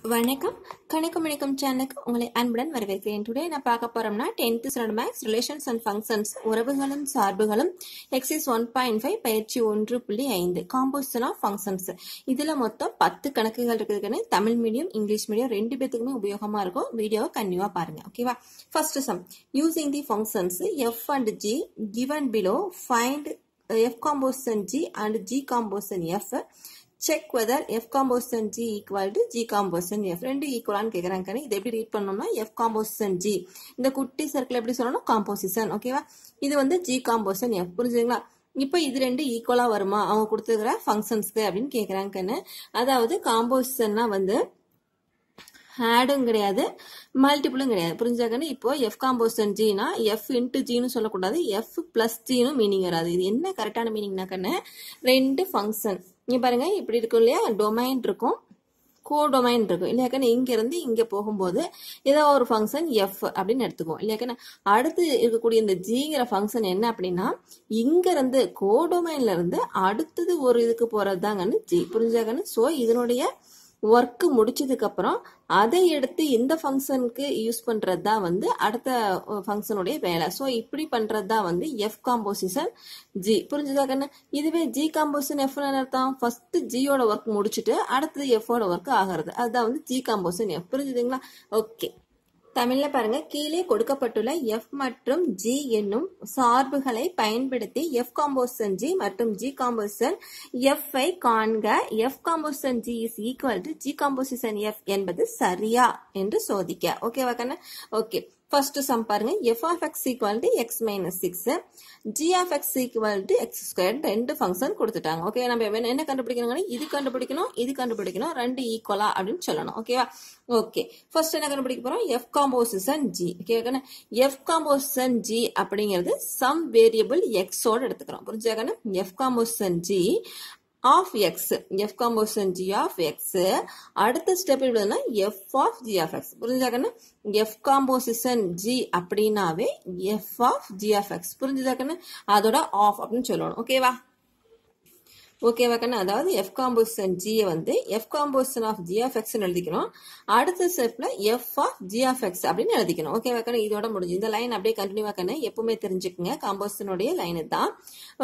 வணக்கம் கணிக்கும் சேனலுக்கு உங்களை அன்புடன் வரவேற்கிறேன். டுடே நான் பார்க்க போறோம்னா 10th standard maths relations and functions உறவுகளும் சார்புகளும் எக்ஸைஸ் 1.5 பயிற்சி 1.5 காம்போசிஷன் ஆஃப் ஃபங்க்ஷன்ஸ். இதுல மொத்தம் 10 கணக்குகள் இருக்குதுன்னு தமிழ் மீடியம் இங்கிலீஷ் மீடியம் ரெண்டு பேத்துக்குமே உபயோகமா இருக்கும். வீடியோவை கண்டிப்பா பாருங்க. ஓகேவா? First sum using the functions f and g given below find f composition g and g composition f. Check whether f composition g equal to g composition f. ரெண்டு ஈக்குவலான்னு கேட்குறாங்க. இது எப்படி ரீட் பண்ணோம்னா f composition g இந்த குட்டி circle எப்படி சொல்லணும் composition. ஓகேவா? இது வந்து g composition f. புரிஞ்சுங்களா? இப்போ இது ரெண்டு ஈக்குவலா வருமா அவங்க கொடுத்துருக்கிற ஃபங்க்ஷன்ஸ்க்கு அப்படின்னு கேட்குறாங்கன்னு. அதாவது காம்போசிஷன்னா வந்து ஆடும் கிடையாது மல்டிபிளும் கிடையாது. புரிஞ்சாக்கன்னு இப்போ எஃப் காம்போசிஷன் ஜினா எஃப் இன்ட்டு ஜின்னு சொல்லக்கூடாது, எஃப் பிளஸ் ஜின்னு மீனிங் வராது. இது என்ன கரெக்டான மீனிங்னாக்கன்னு ரெண்டு ஃபங்க்ஷன் இங்க பாருங்க இப்படி இருக்கும் இல்லையா, டொமைன் இருக்கும் கோடொமைன் இருக்கும் இல்லையாக்கன்னு. இங்க இருந்து இங்க போகும்போது ஏதோ ஒரு ஃபங்க்ஷன் எஃப் அப்படின்னு எடுத்துக்குவோம் இல்லையாக்கன்னு. அடுத்து இருக்கக்கூடிய இந்த ஜிங்கிற ஃபங்க்ஷன் என்ன அப்படின்னா இங்க இருந்து கோடொமைன்ல இருந்து அடுத்தது ஒரு இதுக்கு போறது தாங்கன்னு ஜி. புரிஞ்சாக்கன்னு. ஸோ இதனுடைய ஒர்க் முடிச்சதுக்கு அப்புறம் அதை எடுத்து இந்த ஃபங்க்ஷனுக்கு யூஸ் பண்றது தான் வந்து அடுத்த ஃபங்க்ஷனுடைய வேலை. ஸோ இப்படி பண்றது தான் வந்து எஃப் காம்போசிஷன் ஜி. புரிஞ்சுதாக்கன்னு. இதுவே ஜி காம்போசிஷன் எஃப்னு அர்த்தம் ஃபர்ஸ்ட் ஜியோட ஒர்க் முடிச்சுட்டு அடுத்தது எஃபோட ஒர்க் ஆகிறது. அதுதான் வந்து ஜி காம்போசிஷன் எஃப். புரிஞ்சுதுங்களா? ஓகே, தமிழ்ல பாருங்க. கீழே கொடுக்கப்பட்டுள்ள f மற்றும் g என்னும் சார்புகளை பயன்படுத்தி f காம்போசிஷன் g மற்றும் g காம்போசிஷன் f ஐ காண்க. f composition g is equal to g composition f என்பது சரியா என்று சோதிக்க. ஓகேவா கண்ணா? ஓகே, ஃபர்ஸ்ட் சம் பாருங்க. f of x equal to x minus 6, g of x equal to x squared ரெண்டு function கொடுத்துட்டாங்க. ஓகே, நம்ம என்ன கண்டுபிடிக்கணும்? இது கண்டுபிடிக்கணும், இது கண்டுபிடிக்கணும், ரெண்டு ஈக்குவலா அப்படின்னு சொல்லணும். ஓகேவா? ஓகே, ஃபர்ஸ்ட் என்ன கண்டுபிடிக்க போறோம்? f composition g. ஓகேவா? f காம்போசிஷன் g அப்படிங்கிறது சம் வேரியபிள் x ஓட எடுத்துக்கிறோம். புரிஞ்சாக்கன்னு. f composition g of x, f composition g of x. அடுத்த ஸ்டெப் எப்படின்னா f of g of x. புரிஞ்சுதாக்கன்னு. f composition g அப்படின்னாவே f of g of x. புரிஞ்சுதாக்கன்னு. அதோட ஆஃப் அப்படின்னு சொல்லணும். ஓகேவா? ஓகேவா கண்ணா? அதாவது f காம்போசிஷன் g வந்து f composition of g of x எழுதிக்கணும். அடுத்த ஸ்டெப்ல f of g of x அப்படின்னு எழுதிக்கணும். ஓகேவா கண்ணா? இதோட முடிஞ்சு. இந்த லைன் அப்படியே கண்டினியூவா கண்ணா எப்பவுமே தெரிஞ்சுக்குங்க. காம்போசிஷனுடைய லைன் தான்.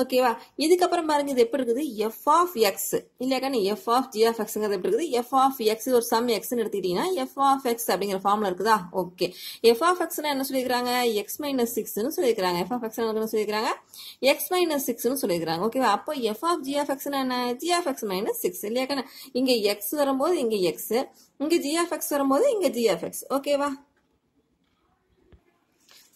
ஓகேவா? இதுக்கப்புறம் பாருங்க இது எப்படி இருக்குது? f of x இல்லையா கண்ணா? f of g of xங்கிறது எப்படி இருக்குது? f of x ஒரு சம் x எடுத்துக்கிட்டீங்கன்னா f of x அப்படிங்கிற ஃபார்ம்ல இருக்குதா? ஓகே, f of x என்ன சொல்லிருக்காங்க? x minus 6 சொல்லிருக்காங்க. f of x என்ன சொல்லிருக்காங்க? x minus 6 சொல்லிருக்காங்க. ஓகேவா? அப்போ f of g of x என்ன? g of x minus 6 இல்லையா கண்ணா? இங்க x வரும்போது இங்க x, இங்க g of x வரும்போது இங்க g of x. ஓகேவா?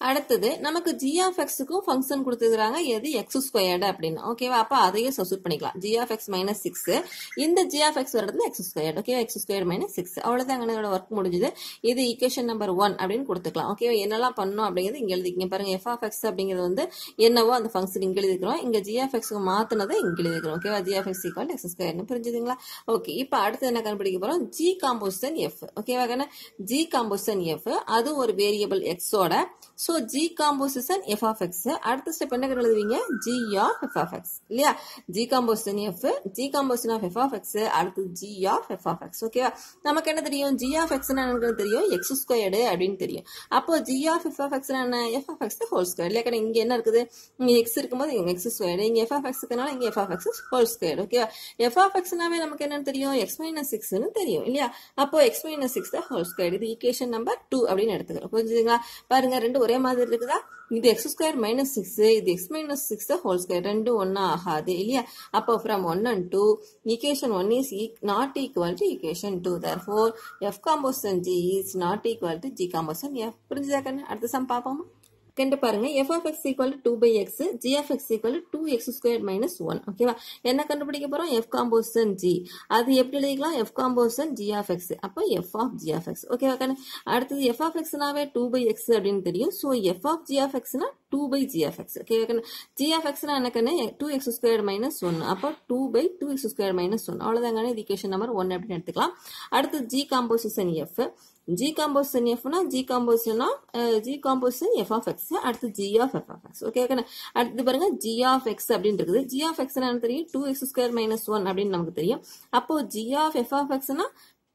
அடுத்தது நமக்கு g of x-க்கும் ஃபங்க்ஷன் கொடுத்துருக்காங்க. எது? x ஸ்கொயர்டு அப்படின்னு. ஓகேவா? அப்ப அதையே சப்ஸ்டிட்யூட் பண்ணிக்கலாம். g of x minus 6 இந்த g of x வரதுல x squared. ஓகேவா? x squared minus 6. அவ்வளவுதான் இதோட ஒர்க் முடிஞ்சது. இது ஈக்குவேஷன் நம்பர் 1 அப்படின்னு கொடுத்துக்கலாம். ஓகேவா? என்னெல்லாம் பண்ணணும் அப்படிங்கிறது இங்க எழுதிக்கங்க. பாருங்க, f of x அப்படிங்கிறது வந்து என்னவோ அந்த ஃபங்க்ஷன் இங்க எழுதிக்கிறோம். இங்க g of x-க்கு மாத்தினதை இங்க எழுதிக்கிறோம். ஓகேவா? g of x equal x squared. புரிஞ்சுதுங்களா? ஓகே, இப்ப அடுத்து என்ன கண்டுபிடிக்க போறோம்? g composition f. ஓகேவா? g காம்போசிஷன் f அது ஒரு வேரியபிள் x ஓட. So g composition f of x. அடுத்த ஸ்டெப் என்ன எழுதுவீங்க? g of f of x இல்லையா? g composition f, g composition of f of x, அடுத்து g of f of x. ஓகேவா? நமக்கு என்ன தெரியும்? g of x என்ன தெரியும்? x ஸ்கொயர்டு அப்படின்னு தெரியும். அப்போ g of f of x என்ன? f of x whole square இல்லையா? இங்க என்ன இருக்குது? இங்க x இருக்கும்போது இங்க x ஸ்கொயர்டு, இங்க f of x இருக்கனால இங்க f of x whole squared. ஓகேவா? f of x நாவே நமக்கு என்ன தெரியும்? x minus 6 தெரியும் இல்லையா? அப்போ x minus 6 தான் ஹோல் ஸ்கொயர்டு. இது ஈக்குவேஷன் நம்பர் 2 அப்படின்னு எடுத்துக்கிறோம். புரிஞ்சுதுங்களா? பாருங்க, ரெண்டு ஒரே மாதிரி இருக்குதா? இது x ஸ்கொயர் மைனஸ் 6, இது x மைனஸ் 6 ஹோல் ஸ்கொயர். ரெண்டு ஒன்னா ஆகாது இல்லையா? அப்போ from 1 and 2 equation 1 is not equal to equation 2. Therefore f composition g is not equal to g composition f. புரிஞ்சுதா கண்ணு? அடுத்த சம் பாப்போமா? கண்டு பாருங்க. f of x equal to 2 by x, g of x equal to 2x squared minus 1. ஓகேவா? என்ன கண்டுபிடிக்க போறோம்? f composition g. அது எப்படி எழுதிக்கலாம்? f composition g of x. அப்போ f of g of x. ஓகேவா கண்ணு? அடுத்தது f of x நாவே 2 by x அப்படின்னு தெரியும். So f of g of x னா 2 by g of x. ஓகேவா கண்ணு? g of x னா என்ன கண்ணு? 2x squared minus 1. அப்போ 2 by 2x squared minus 1. அவ்வளவுதான் கண்ணு. இது ஈக்குவேஷன் நம்பர் 1 அப்படின்னு எடுத்துக்கலாம். அடுத்து g composition f. g composition f னா g composition f of x. அடுத்து g of f of x. Okay, அடுத்து பாருங்க g of x அப்படின்னு இருக்குது. g of x என்ன தெரியும்? 2x square minus 1 அப்படின்னு நமக்கு தெரியும். அப்போ g of f of x னா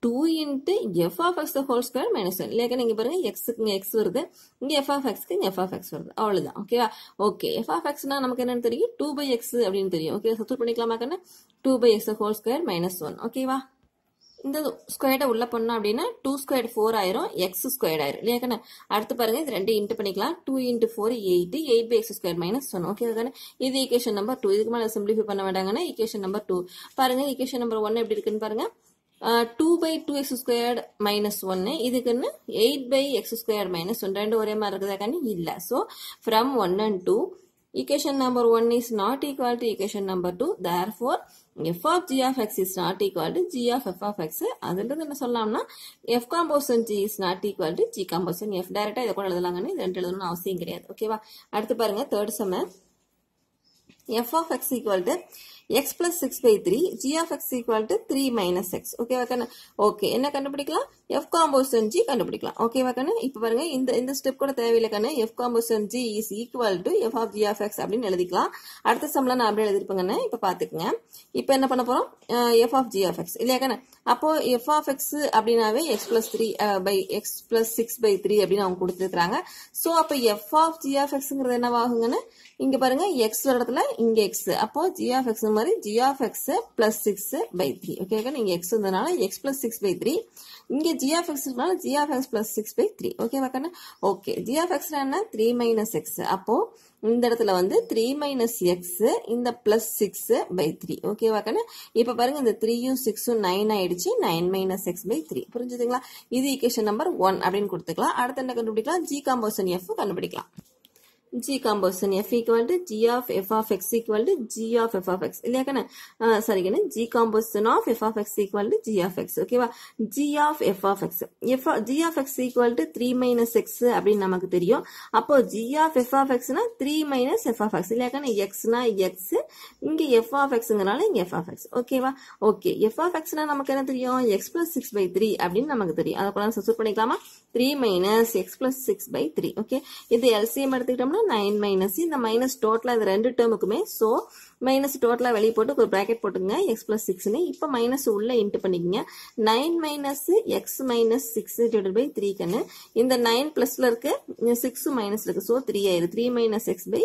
2 into f of x the whole square minus 1 இல்லையா நீங்க பாருங்க x க்கு இங்க x வருது இங்க f of x க்கு இங்க f of x வருது அவ்வளவுதான் ஓகேவா ஓகே f of x னா நமக்கு என்னன்னு தெரியும் 2 by x அப்படின்னு தெரியும் ஓகே சப்ஸ்டிட்யூட் பண்ணிக்கலாமா கண்ணு 2 by x the whole square minus 1 ஓகேவா இந்த ஸ்கொயர்ட உள்ள பண்ணோம் அப்படினா 2 ஸ்கொயர் 4 ஆயிரும் x ஸ்கொயர் ஆயிரும் இல்லையா கண்ணு அடுத்து பாருங்க இது ரெண்டு இன்ட் பண்ணிக்கலாம் 2 into 4 8 8 by x square minus 1 okay தானே இது ஈக்குவேஷன் நம்பர் 2 இதுக்கு மேல சிம்பிளிஃபை பண்ண வேண்டாங்கனா ஈக்குவேஷன் நம்பர் 2 பாருங்க ஈக்குவேஷன் நம்பர் 1 எப்படி இருக்குன்னு பாருங்க 2 by 2x squared minus 1 இதுக்குன்னு 8 by x squared minus 1 ரெண்டு ஒரே மாதிரி இருக்குதா கண்ணு இல்ல so from 1 and 2 equation number 1 is not equal to equation number 2 therefore f of g of x is not equal to g of f of x அதுன்றது என்ன சொல்லலாம்னா f composition g is not equal to g composition f டைரக்டா இத கூட எழுதலாம்னு இது ரெண்டு எழுதணும்னு அவசியம் கிடையாது ஓகேவா அடுத்து பாருங்க third sum f of x equal to x plus 6 by 3 g of x equal to 3 minus x ஓகேவா கண்ணு ஓகே என்ன கண்டுபிடிக்கலாம் f composition g கண்டுபிடிக்கலாம் ஓகேவா கண்ணு இப்போ பாருங்க இந்த ஸ்டெப் கூட தேவையில்லை கண்ணு f composition g is equal to f of g of x அப்படின்னு எழுதிக்கலாம் அடுத்த சம்ல நான் அப்படியே எழுதிருப்பேங்கண்ணே இப்போ பாத்துக்கங்க இப்போ என்ன பண்ண போறோம் f of g of x இல்லையா கண்ணு அப்போ f of x அப்படினாவே x plus 3 by x plus 6 by 3 அப்படின்னு அவங்க கொடுத்திருக்காங்க சோ அப்ப f of g of xங்கிறது என்னவாகுங்கன்னு இங்க பாருங்க x வர இடத்துல இங்க x அப்போ g of x மாதிரி g of x plus 6 by 3 ஓகேங்க நீங்க x வந்தனால x plus 6 by 3 இங்க g of x னால g of x plus 6 by 3 ஓகேவா கண்ணா ஓகே g of x என்ன 3 minus x அப்போ இந்த இடத்துல வந்து 3 minus x இந்த plus 6 by 3 ஓகேவா கண்ணா இப்போ பாருங்க இந்த 3 யும் 6 யும் 9 ஆயிடுச்சு 9 minus x by 3 புரிஞ்சுதுங்களா இது ஈக்குவேஷன் நம்பர் 1 அப்படினு கொடுத்துக்கலாம் அடுத்து என்ன கண்டுபிடிக்கலாம் g composition f கண்டுபிடிக்கலாம் g composition f equal to g of f of x equal to g of f of x இல்லையா கண்ணா சரி கண்ணா g composition of f of x equal to g of x ஓகேவா g of f of x g of x equal to 3 minus x அப்படின்னு நமக்கு தெரியும் அப்போ g of f of x னா 3 minus f of x இல்லையா கண்ணா x னா x இங்க f of xங்கனால இங்க f of x ஓகேவா ஓகே f of x னா நமக்கு என்ன தெரியும் x plus 6 by 3 அப்படின்னு நமக்கு தெரியும் அத கூட சப்ஸ்டிட்யூட் பண்ணிக்கலாமா 3 minus x plus 6 by 3 okay இது LCM எடுத்துக்கிட்டோம்னா 9 minus இந்த minus டோட்டலா இது ரெண்டு டேர்முக்குமே சோ மைனஸ் டோட்டலா வெளிய போட்டு ஒரு பிராக்கெட் போட்டுங்க x plus 6 னு இப்போ மைனஸ் உள்ள இன்ட் பண்ணிக்கங்க 9 minus x minus 6 divided by 3 கண்ணு இந்த 9 பிளஸ்ல இருக்கு 6 மைனஸ்ல இருக்கு சோ 3 ஆயிரு 3 minus x by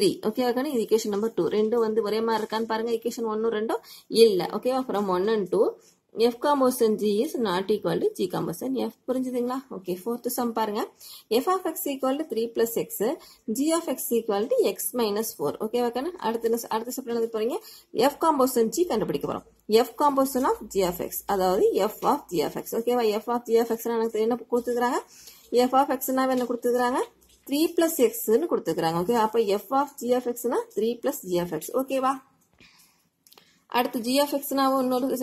3 ஓகேவா கண்ணு இது ஈக்குவேஷன் நம்பர் 2 ரெண்டும் வந்து ஒரே மாதிரி இருக்கான்னு பாருங்க ஈக்குவேஷன் 1 2 இல்ல ஓகேவா from 1 and 2 f composition g is not equal to g composition f புரிஞ்சுதுங்களா ஓகே fourth sum பாருங்க f of x equal to 3 plus x g of x equal to x minus 4 ஓகேவா கண்ணு அடுத்த ஸ்டெப்ல எழுத போறீங்க f composition g கண்டுபிடிக்க போறோம் f composition of g of x அதாவது f of g of x ஓகேவா f of g of x னா எனக்கு என்ன கொடுத்துக்கறாங்க f of x னா என்ன கொடுத்துக்கறாங்க 3 plus x னு கொடுத்துக்கறாங்க ஓகே அப்ப f of g of x னா 3 plus g of x ஓகேவா அடுத்து g of x னா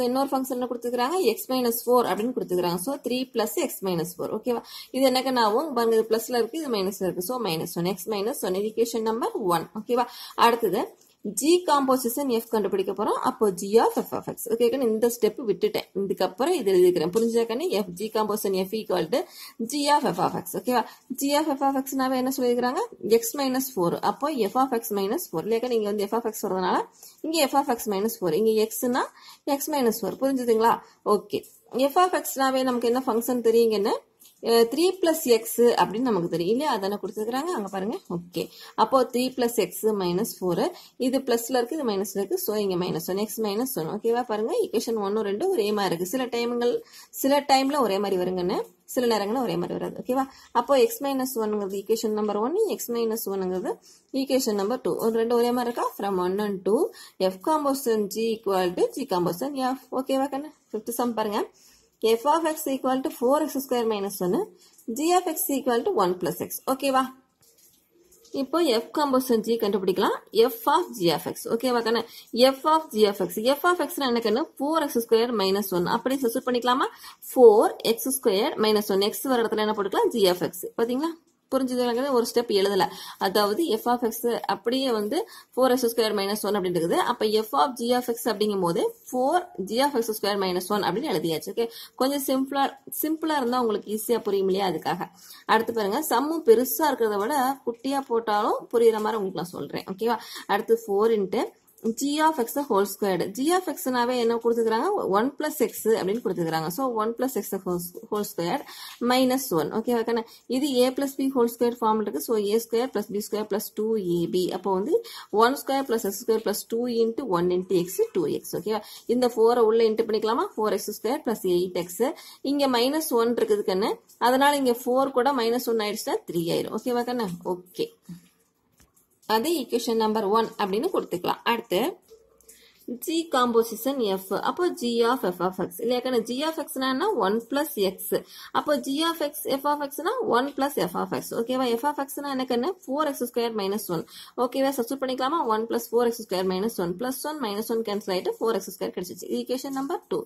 இன்னொரு ஃபங்க்ஷன் கொடுத்துக்கறாங்க x minus 4 அப்படினு கொடுத்துக்கறாங்க சோ 3 plus x minus 4 ஓகேவா இது என்னக்கனாவும் பாருங்க இது பிளஸ்ல இருக்கு இது மைனஸ்ல இருக்கு so -1 x minus 1 equation number 1 ஓகேவா அடுத்து g composition f கண்டுபிடிக்க போறோம் அப்போ g of f of x okay கண்ணு இந்த ஸ்டெப் விட்டுட்டேன் இதுக்கு அப்புறம் இது எழுதிக்கிறேன் புரிஞ்சா கண்ணு f g composition f equal to g of f of x ஓகேவா g of f of x நாவே என்ன சொல்லிருக்காங்க x minus 4 அப்போ f of x minus 4 இல்லையா நீங்க வந்து f of x வரதுனால இங்க f of x minus 4 இங்க x னா x minus 4 புரிஞ்சுதுங்களா ஓகே f of x நாவே நமக்கு என்ன ஃபங்க்ஷன் தெரியுங்கன்னு 3 plus x அப்படின்னு நமக்கு தெரியும் இல்லையா அதான கொடுத்துக்கறாங்க அங்க பாருங்க ஓகே அப்போ 3 plus x minus 4 இது பிளஸ்ல இருக்கு இது மைனஸ்ல இருக்கு சோ இங்க -1 x minus 1 ஓகேவா பாருங்க ஈக்குவேஷன் 1 2 ஒரே மாதிரி இருக்கு சில டைம்ல ஒரே மாதிரி வருங்கன்னு சில நேரங்கள்ல ஒரே மாதிரி வராது ஓகேவா அப்போ x minus 1ங்கிறது ஈக்குவேஷன் நம்பர் 1 x minus 1ங்கிறது ஈக்குவேஷன் நம்பர் 2 ஒரு ரெண்டு ஒரே மாதிரி இருக்கா from 1 and 2 f composition g equal to g composition f ஓகேவா கண்ணு fifth sum பாருங்க f of x equal to 4x square minus 1 g of x equal to 1 plus x ஓகேவா இப்போ f composition g கண்டுபிடிக்கலாம் f of g of x ஓகேவா கண்ணு f of g of x னா என்ன கண்ணு 4x square minus 1 அப்படியே substitute பண்ணிக்கலாமா 4x square minus 1 x வர இடத்துல என்ன போட்டுக்கலாம் g of x பாத்தீங்களா புரிஞ்சுதுங்களா ஒரு ஸ்டெப் எழுதல அதாவது f of x அப்படியே வந்து 4x square minus 1 அப்படி இருக்குது அப்ப f of g of x அப்படிங்கும்போது 4g of x square minus 1 அப்படி எழுதியாச்சு ஓகே கொஞ்சம் சிம்பிளா இருந்தா உங்களுக்கு ஈஸியா புரியும் இல்லையா அதுக்காக அடுத்து பாருங்க சம்மு பெருசா இருக்கிறத விட குட்டியா போட்டாலும் புரியுற மாதிரி உங்களுக்கு நான் சொல்றேன் ஓகேவா அடுத்து 4 into g of x whole squared. g of x நாவே என்ன கொடுத்துக்கிறாங்க 1 plus x அப்படின்னு கொடுத்துக்கிறாங்க. So 1 plus x whole squared minus 1. Okay okay, இது a plus b whole squared form இருக்கு. So a square plus b square plus 2ab. அப்போ வந்து 1 square plus x square plus 2 into 1 into x 2x. ஓகேவா, இந்த 4 உள்ள into பண்ணிக்கலாமா, 4x square plus 8x. இங்க minus 1 இருக்குது கண்ணு, அதனால இங்க 4 கூட minus 1 ஆயிடுச்சுன்னா 3 ஆயிரும். ஓகேவா கண்ணு, ஓகே. அது equation number 1 அப்படின்னு கொடுத்துக்கலாம். அடுத்து g composition f. அப்போ g of f of x இல்லையா கண்ணு, g of x னா 1 plus x. அப்போ g of x f of x னா 1 plus f of x. ஓகேவா, f of x னா என்ன கண்ணு 4x square minus 1. ஓகேவா, சப்ஸ்டிட்யூட் பண்ணிக்கலாமா, 1 plus 4x square minus 1 plus 1 minus 1 cancel ஆயிட்டு 4x square கிடைச்சிச்சு. equation number 2.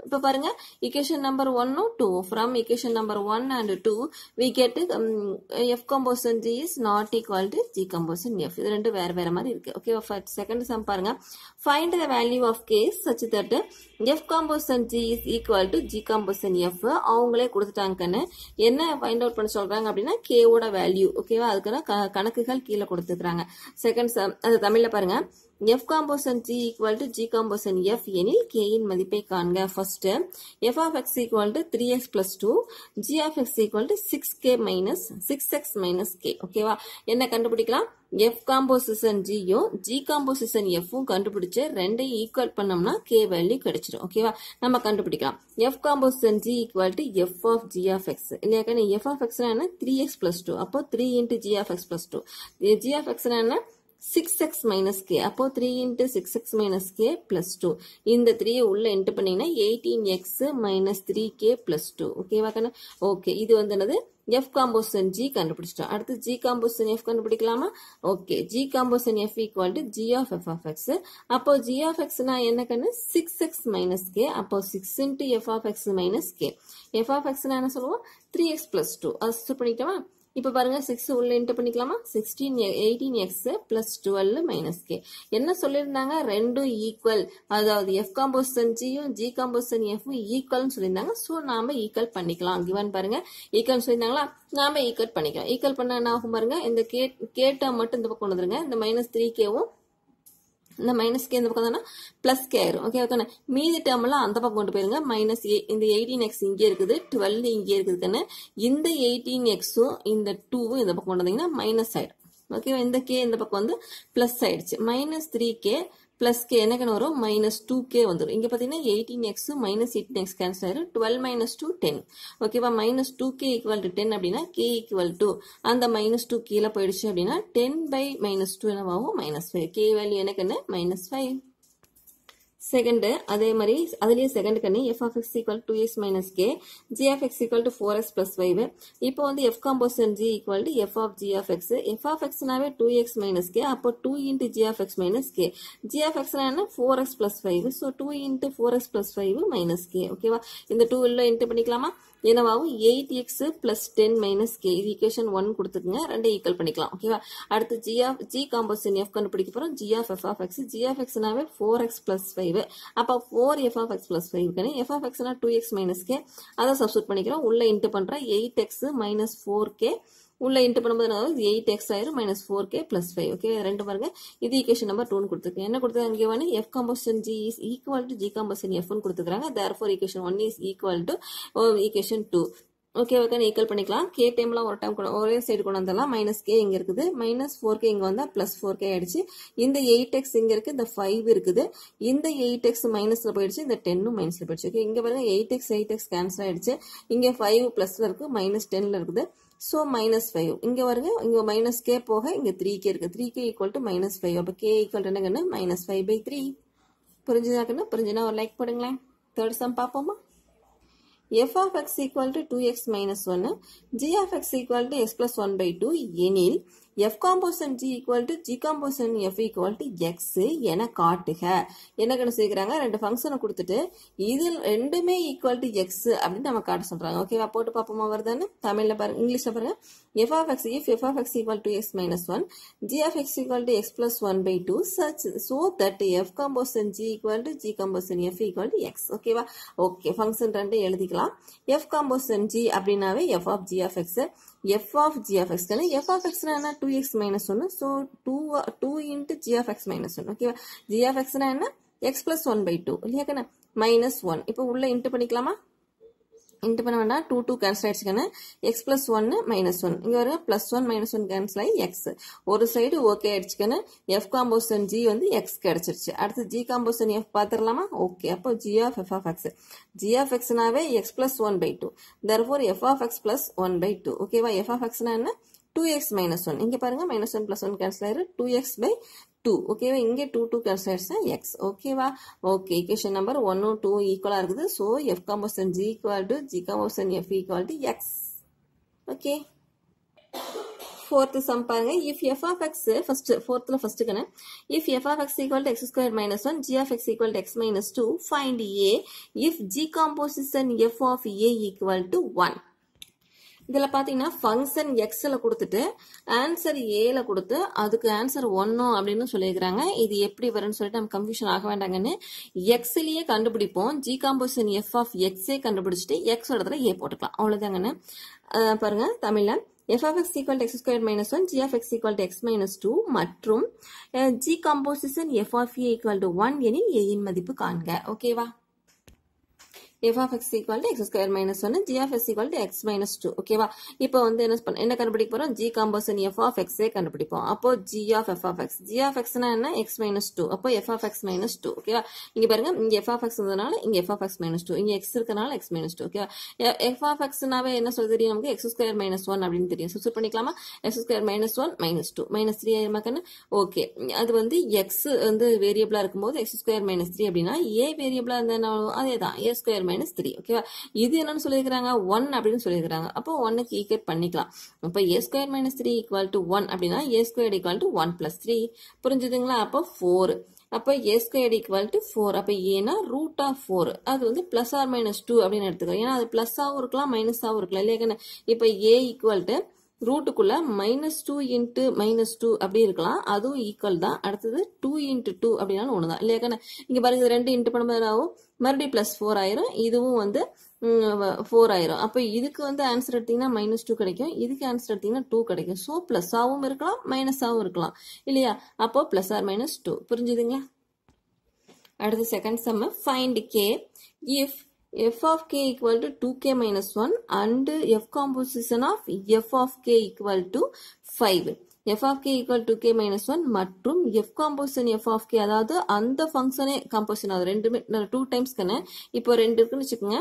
இப்போ பாருங்க equation number 1 2 from equation number 1 and 2 we get f composition g is not equal to g composition f. இது ரெண்டு வேற வேற மாதிரி இருக்கு. ஓகேவா, செகண்ட் சம் பாருங்க, find the value of k such that f composition g is equal to g composition f. அவங்களே கொடுத்துட்டாங்கன்னு என்ன ஃபைண்ட் அவுட் பண்ண சொல்றாங்க அப்படின்னா k ஓட வேல்யூ. ஓகேவா, அதுக்கான கணக்குகள் கீழே கொடுத்துக்கிறாங்க. செகண்ட் சம் அது தமிழ்ல பாருங்க, f composition g equal to g composition f எனில் k இன் மதிப்பை காண்க. First f of x equal to 3x plus 2, g of x equal to 6x minus k. ஓகேவா, என்ன கண்டுபிடிக்கலாம், f composition g யும் g composition f உம் கண்டுபிடிச்சு ரெண்டையும் equal பண்ணோம்னா k வேல்யூ கிடைச்சிடும். ஓகேவா, நம்ம கண்டுபிடிக்கலாம் f composition g equal to f of g of x இல்லையா கண்ணு, f of x என்ன 3x plus 2, அப்போ 3 into g of x plus 2, g of x என்ன 6x minus k, அப்போ 3 into 6x minus k plus 2. இந்த 3 உள்ள enter பண்ணீங்கன்னா 18x minus 3k plus 2. ஓகேவா கண்ணு, ஓகே. இது வந்து என்னது f composition g கண்டுபிடிச்சிட்டோம். அடுத்து g composition f கண்டுபிடிக்கலாமா, okay. g composition f equal to g of f of x. அப்போ g of x னா என்ன கண்ணு 6x minus k, அப்போ 6 into f of x minus k. f of x னா என்ன சொல்லுவோம் 3x plus 2. அது சப்ஸ்டிட்யூட் பண்ணிட்டோமா. இப்போ பாருங்க 6 உள்ள என்டர் பண்ணிக்கலாமா, 18x plus 12 minus k. என்ன சொல்லியிருந்தாங்க, ரெண்டும் ஈக்குவல், அதாவது f composition g யும் g composition f ஈக்குவல்னு சொல்லியிருந்தாங்க. ஸோ நாம ஈக்குவல் பண்ணிக்கலாம். கிவன் பாருங்க ஈக்குவல் சொல்லியிருந்தாங்களா, நாம ஈக்குவல் பண்ணிக்கலாம். ஈக்குவல் பண்ண என்ன ஆகும் பாருங்க, இந்த k டேர்ம் மட்டும் இந்த பக்கம் கொண்டு வந்துருங்க, இந்த minus 3kவும் இந்த மைனஸ் கே இந்த பக்கம் தானே பிளஸ் கே ஆயிரும். ஓகே ஓகே, மீதி டேர்ம் எல்லாம் அந்த பக்கம் கொண்டு போயிருங்க. மைனஸ் இந்த 18x இங்கே இருக்குது, 12 இங்கே இருக்குதுன்னு இந்த 18xும் இந்த 2வும் இந்த பக்கம் கொண்டு வந்தீங்கன்னா மைனஸ் ஆயிடும். ஓகேவா, இந்த கே இந்த பக்கம் வந்து பிளஸ் ஆயிடுச்சு. மைனஸ் 3k பிளஸ் கே என்ன வரும் மைனஸ் 2k வந்துடும். இங்க பாத்தீங்கன்னா 18x மைனஸ் 18x கேன்சல் ஆயிரும். 12 minus 2 10. ஓகேவா, மைனஸ் 2k ஈக்குவல் டு 10 அப்படின்னா k ஈக்குவல் டு அந்த மைனஸ் 2 கீழே போயிடுச்சு அப்படின்னா 10 by minus 2 என்னவாகும் மைனஸ் 5. k வேல்யூ எனக்கு என்ன மைனஸ் 5. செகண்ட் அதே மாதிரி அதுலயே செகண்ட் கண்ணி f of x equal to 2x minus k, g of x equal to 4x plus 5. இப்போ வந்து f composition g equal to f of g of x. f of x நாவே 2x minus k, அப்போ 2 into g of x minus k. g of x என்ன 4x plus 5. so 2 into 4x plus 5 minus k. ஓகேவா, இந்த 2 உள்ள inter பண்ணிக்கலாமா, என்னவாகும் 8x plus 10 minus k. இது equation 1 கொடுத்துக்குங்க, ரெண்டே equal பண்ணிக்கலாம். ஓகேவா, அடுத்து g composition f கண்டுபிடிக்க போறோம். g of f of x, g of x நாவே 4x plus 5. அப்ப 4f of x plus 5 கனே f of x னா 2x minus k. அத சப்ஸ்டிட்யூட் பண்ணிக்கிறோம். உள்ள இன்டர் பண்ற 8x minus 4k உள்ள இன்டர் பண்ணும்போது 8x ஆயிரும் minus 4k plus 5. ஓகே, ரெண்டு பாருங்க. இது ஈக்குவேஷன் நம்பர் 2 னு கொடுத்திருக்கேன். என்ன கொடுத்திருக்காங்க இங்க வந்து f composition g is equal to g composition f னு கொடுத்திருக்காங்க. therefore equation 1 is equal to equation 2. Okay okay, equal பண்ணிக்கலாம். k டைம்ல ஒரு டைம் ஒரே சைடு கொண்டு வந்துடலாம். மைனஸ் k இங்க இருக்குது, மைனஸ் 4k இங்க வந்தா பிளஸ் 4k ஆயிடுச்சு. இந்த 8x இங்க இருக்கு, இந்த 5 இருக்குது, இந்த 8x மைனஸ்ல போயிடுச்சு, இந்த 10 மைனஸ்ல போயிடுச்சு. ஓகே, இங்க பாருங்க 8x கேன்சல் ஆயிடுச்சு, இங்க 5 பிளஸ்ல இருக்கு, மைனஸ் 10ல இருக்குது. சோ மைனஸ் 5 இங்க வருங்க, இங்க மைனஸ் k போக இங்க 3k இருக்கு. 3k equal to minus 5. அப்ப k ஈக்குவல் டு என்ன, மைனஸ் 5/3. புரிஞ்சுதாக்கன்னு, புரிஞ்சுனா ஒரு லைக் போடுங்களேன். தேர்ட் சம் பாப்போமா. f of x equal to 2x minus 1, g of x equal to x plus 1/2 எனில் f composition g equal to g composition f equal to x என காட்டுக. என்ன கண்டு சொல்லிக்கிறாங்க, ரெண்டு ஃபங்க்ஷனை கொடுத்துட்டு இதில் ரெண்டுமே ஈக்குவல் டு x அப்படின்னு நம்ம காட்ட சொல்றாங்க. ஓகேவா, போட்டு பாப்போமா வருதான்னு. தமிழ்ல பாருங்க, இங்கிலீஷ்ல பாருங்க. f of x if f of x equal to x minus 1, g of x equal to x plus 1/2 such so that f composition g equal to g composition f equal to x. ஓகேவா, okay, function ரெண்டு எழுதிக்கலாம். f composition g அப்படின்னாவே f of g of x, f of g of x f of x என்ன 2x minus 1. So 2 into g of x minus 1. Okay. g of x na enna x plus 1 by 2. இல்லையா கண்ணா minus 1. இப்போ உள்ள into பண்ணிக்கலாமா? Into பண்ண வேண்டாம் 2 cancel ஆயிடுச்சுக்கண்ணா x plus 1 minus 1 இங்க வர plus 1 minus 1 cancel ஆகி x ஒரு சைடு ஓகே ஆயிடுச்சுக்கண்ணா f காம்போசிஷன் g வந்து x கிடைச்சிருச்சு அடுத்து g காம்போசிஷன் f பார்த்துடலாமா ஓகே அப்போ g of f of x g of x நாவே x plus 1 by 2 therefore f of x plus 1 by 2 ஓகேவா f of x நா என்ன 2x minus 1 இங்க பாருங்க minus 1 plus 1 கேன்சல் ஆயிரு 2x by 2 ஓகேவா இங்கே 2 கேன்சல் ஆயிடுச்சா x ஓகேவா ஓகே ஈக்குவேஷன் நம்பர் 1 2 ஈக்குவலா இருக்குது so f composition g equal to g composition f equal to x okay fourth sum பாருங்க if f of x fourthல first கண்ணா if f of x equal to x squared minus 1 g of x equal to x minus 2 find a if g composition f of a equal to 1 இதல பாத்தீங்கன்னா function x ல கொடுத்துட்டு answer a ல கொடுத்து அதுக்கு answer 1 அப்படினு சொல்லிருக்காங்க இது எப்படி வரும்னு சொல்லிட்டு நம்ம கன்ஃபியூஷன் ஆக வேண்டாங்கன்னு x லயே கண்டுபிடிப்போம் g composition f of x ஏ கண்டுபிடிச்சிட்டு x ஓட இடத்துல a போட்டுக்கலாம் அவ்வளவுதாங்கன்னு பாருங்க தமிழ்ல f of x equal to x squared minus 1 g of x equal to x minus 2 மற்றும் g composition f of a equal to 1 எனில் a இன் மதிப்பு காண்க ஓகேவா f of x equal to x square minus 1 g of x equal to x minus 2 ஓகேவா இப்போ வந்து என்ன கண்டுபிடிக்க போறோம் g composition f of x ஏ கண்டுபிடிப்போம் அப்போ g of f of x g of x னா என்ன x minus 2 அப்போ f of x minus 2 ஓகேவா இங்க பாருங்க இங்க f of x இருந்தனால இங்க f of x minus 2 இங்க x இருக்கனால x minus 2 ஓகேவா f of x நாவே என்ன சொல்ல தெரியும் நமக்கு x square minus 1 அப்படினு தெரியும் சப்ஸ்டிட்யூட் பண்ணிக்கலாமா x square minus 1 minus 2 minus 3 ஆயிருமாக்கன okay அது வந்து x வந்து வேரியபிளா இருக்கும்போது x square minus 3 அப்படினா a வேரியபிளா இருந்தா அதேதான் a square minus 3 ஓகேவா இது என்னன்னு சொல்லிருக்காங்க 1 அப்படினு சொல்லிருக்காங்க அப்போ 1 க்கு ஈக்குவேட் பண்ணிக்கலாம் அப்ப a square minus 3 equal to 1 அப்படினா a squared equal to 1 plus 3 புரிஞ்சுதுங்களா அப்போ 4 அப்ப a squared equal to 4 அப்ப a னா root of 4 அது வந்து plus or minus 2 அப்படினு எடுத்துக்கலாம் ஏனா அது plus ஆவும் இருக்கலாம் minus ஆவும் இருக்கலாம் இல்லையா இப்ப a equal to ரூட்டுக்குள்ள -2 into -2 அப்படி இருக்கலாம் அதுவும் ஈக்குவல் தான் அடுத்தது 2 into 2 அப்படினாலும் ஒண்ணுதான் இல்லையா இங்க பாருங்க இது ரெண்டு இன்டு பண்ணும்போது ஆகும் மறுபடியும் +4 ஆயிரும் இதுவும் வந்து 4 ஆயிரும் அப்ப இதுக்கு வந்து ஆன்சர் எடுத்தீங்கன்னா -2 கிடைக்கும் இதுக்கு ஆன்சர் எடுத்தீங்கன்னா 2 கிடைக்கும் சோ பிளஸ் ஆவும் இருக்கலாம் மைனஸ் ஆவும் இருக்கலாம் இல்லையா அப்போ plus or minus 2 புரிஞ்சுதுங்களா அடுத்து second sum find k if f of k equal to 2k minus 1 and f composition of f of k equal to 5 f of k equal to k minus 1 மற்றும் f composition f of k அதாவது அந்த ஃபங்க்ஷனே composition அது ரெண்டுமே 2 times கண்ணே இப்போ ரெண்டு இருக்குன்னு வெச்சுக்கங்க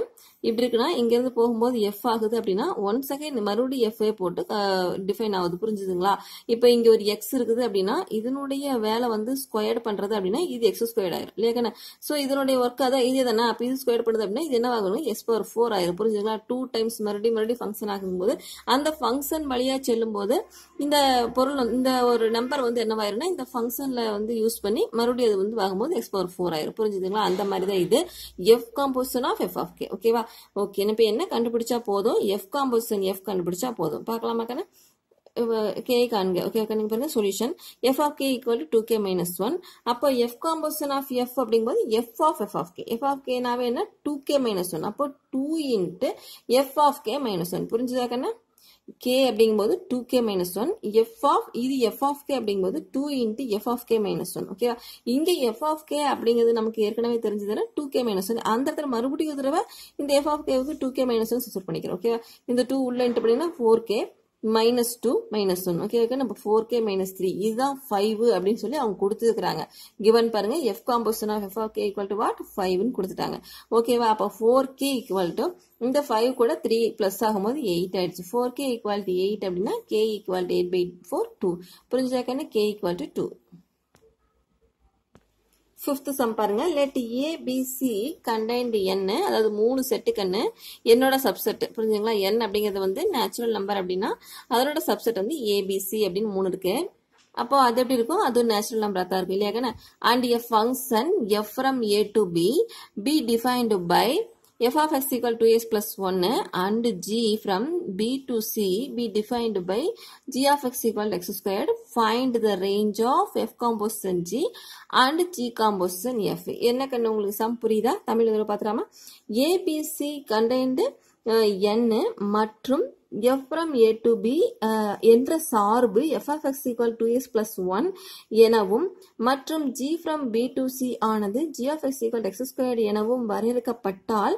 இப்படி இருக்குனா இங்க இருந்து போகும்போது f ஆகுது அப்படினா ஒன்ஸ் அகைன் மறுபடியும் f போட்டு டிஃபைன் ஆகுது புரிஞ்சுதுங்களா இப்போ இங்க ஒரு x இருக்குது அப்படினா இதனுடைய வேலை வந்து ஸ்கொயர்ட் பண்றது அப்படினா இது x ஸ்கொயர்ட் ஆயிரும் இல்லையா கண்ணே சோ இதனுடைய வர்க் அத இதேதானே அப்ப இது ஸ்கொயர்ட் பண்ணுது அப்படினா இது என்ன ஆகும் s power 4 ஆயிரும் புரிஞ்சுதுங்களா 2 டைம்ஸ் மறுபடியும் ஃபங்க்ஷன் ஆகும்போது அந்த ஃபங்க்ஷன் வழியா செல்லும்போது இந்த பொருள் இந்த ஒரு நம்பர் வந்து என்னவாயிரும்னா இந்த ஃபங்க்ஷன்ல வந்து யூஸ் பண்ணி மறுபடியும் அது வந்து ஆகும்போது x power 4 ஆயிரும் புரிஞ்சுதுங்களா அந்த மாதிரி தான் இது f composition of f of k ஓகேவா ஓகே இப்போ என்ன கண்டுபிடிச்சா போதும் f composition f கண்டுபிடிச்சா போதும் பார்க்கலாமா கண்ணா k காண்க ஓகே கண்ணுங்க பாருங்க solution f of k equal to 2k minus 1 அப்போ f composition of f அப்படிங்கும்போது f of k நாவே என்ன 2k minus 1 அப்போ 2 into f of k minus 1 புரிஞ்சுதா கண்ணா k அப்படிங்கும்போது 2k minus 1 இது f of k அப்படிங்கும்போது 2 into f of k minus 1 ஓகேவா இங்க f of k அப்படிங்கிறது நமக்கு ஏற்கனவே தெரிஞ்சதுனா 2k minus 1 அந்த இடத்துல மறுபடியும் ஒரு தடவை இந்த f of k க்கு 2k minus 1 சப்ஸ்டிட்யூட் பண்ணிக்கிறோம் ஓகேவா இந்த 2 உள்ள இன்ட் பண்ணினா 4k minus 2 minus 1 ஓகே நம்ம 4k minus 3 இதுதான் 5 அப்படினு சொல்லி அவங்க கொடுத்துருக்காங்க given பாருங்க f composition of f of k equal to what 5 ன்னு கொடுத்துட்டாங்க ஓகேவா அப்ப 4k equal to இந்த 5 கூட 3 பிளஸ் ஆகும்போது 8 ஆயிடுச்சு 4k equal to 8 அப்படினா k equal to 8 by 4 2 புரிஞ்சுதாக்கன்னு k equal to 2 fifth sum பாருங்க let a b c contained n அதாவது மூணு செட் கண்ணு என்னோட சப்செட் புரிஞ்சுங்களா n அப்படிங்கிறது வந்து நேச்சுரல் நம்பர் அப்படினா அதோட சப்செட் வந்து a b c அப்படினு மூணு இருக்கு அப்போ அது எப்படி இருக்கும் அது நேச்சுரல் நம்பரா தான் இருக்கு இல்லையா கண்ணா and a function f from a to b be defined by f of x equal to x plus 1 and g from b to c be defined by g of x equal to x squared. Find the range of f composition g and g composition f. என்ன கண்ணு உங்களுக்கு some புரியுதா தமிழ் இதுல பாத்துறாமா abc contained n மற்றும் f from a to b என்ற சார்பு f of x equal to 2x plus 1 எனவும் மற்றும் g from b to c ஆனது g of x equal to x squared எனவும் வரையறுக்கப்பட்டால்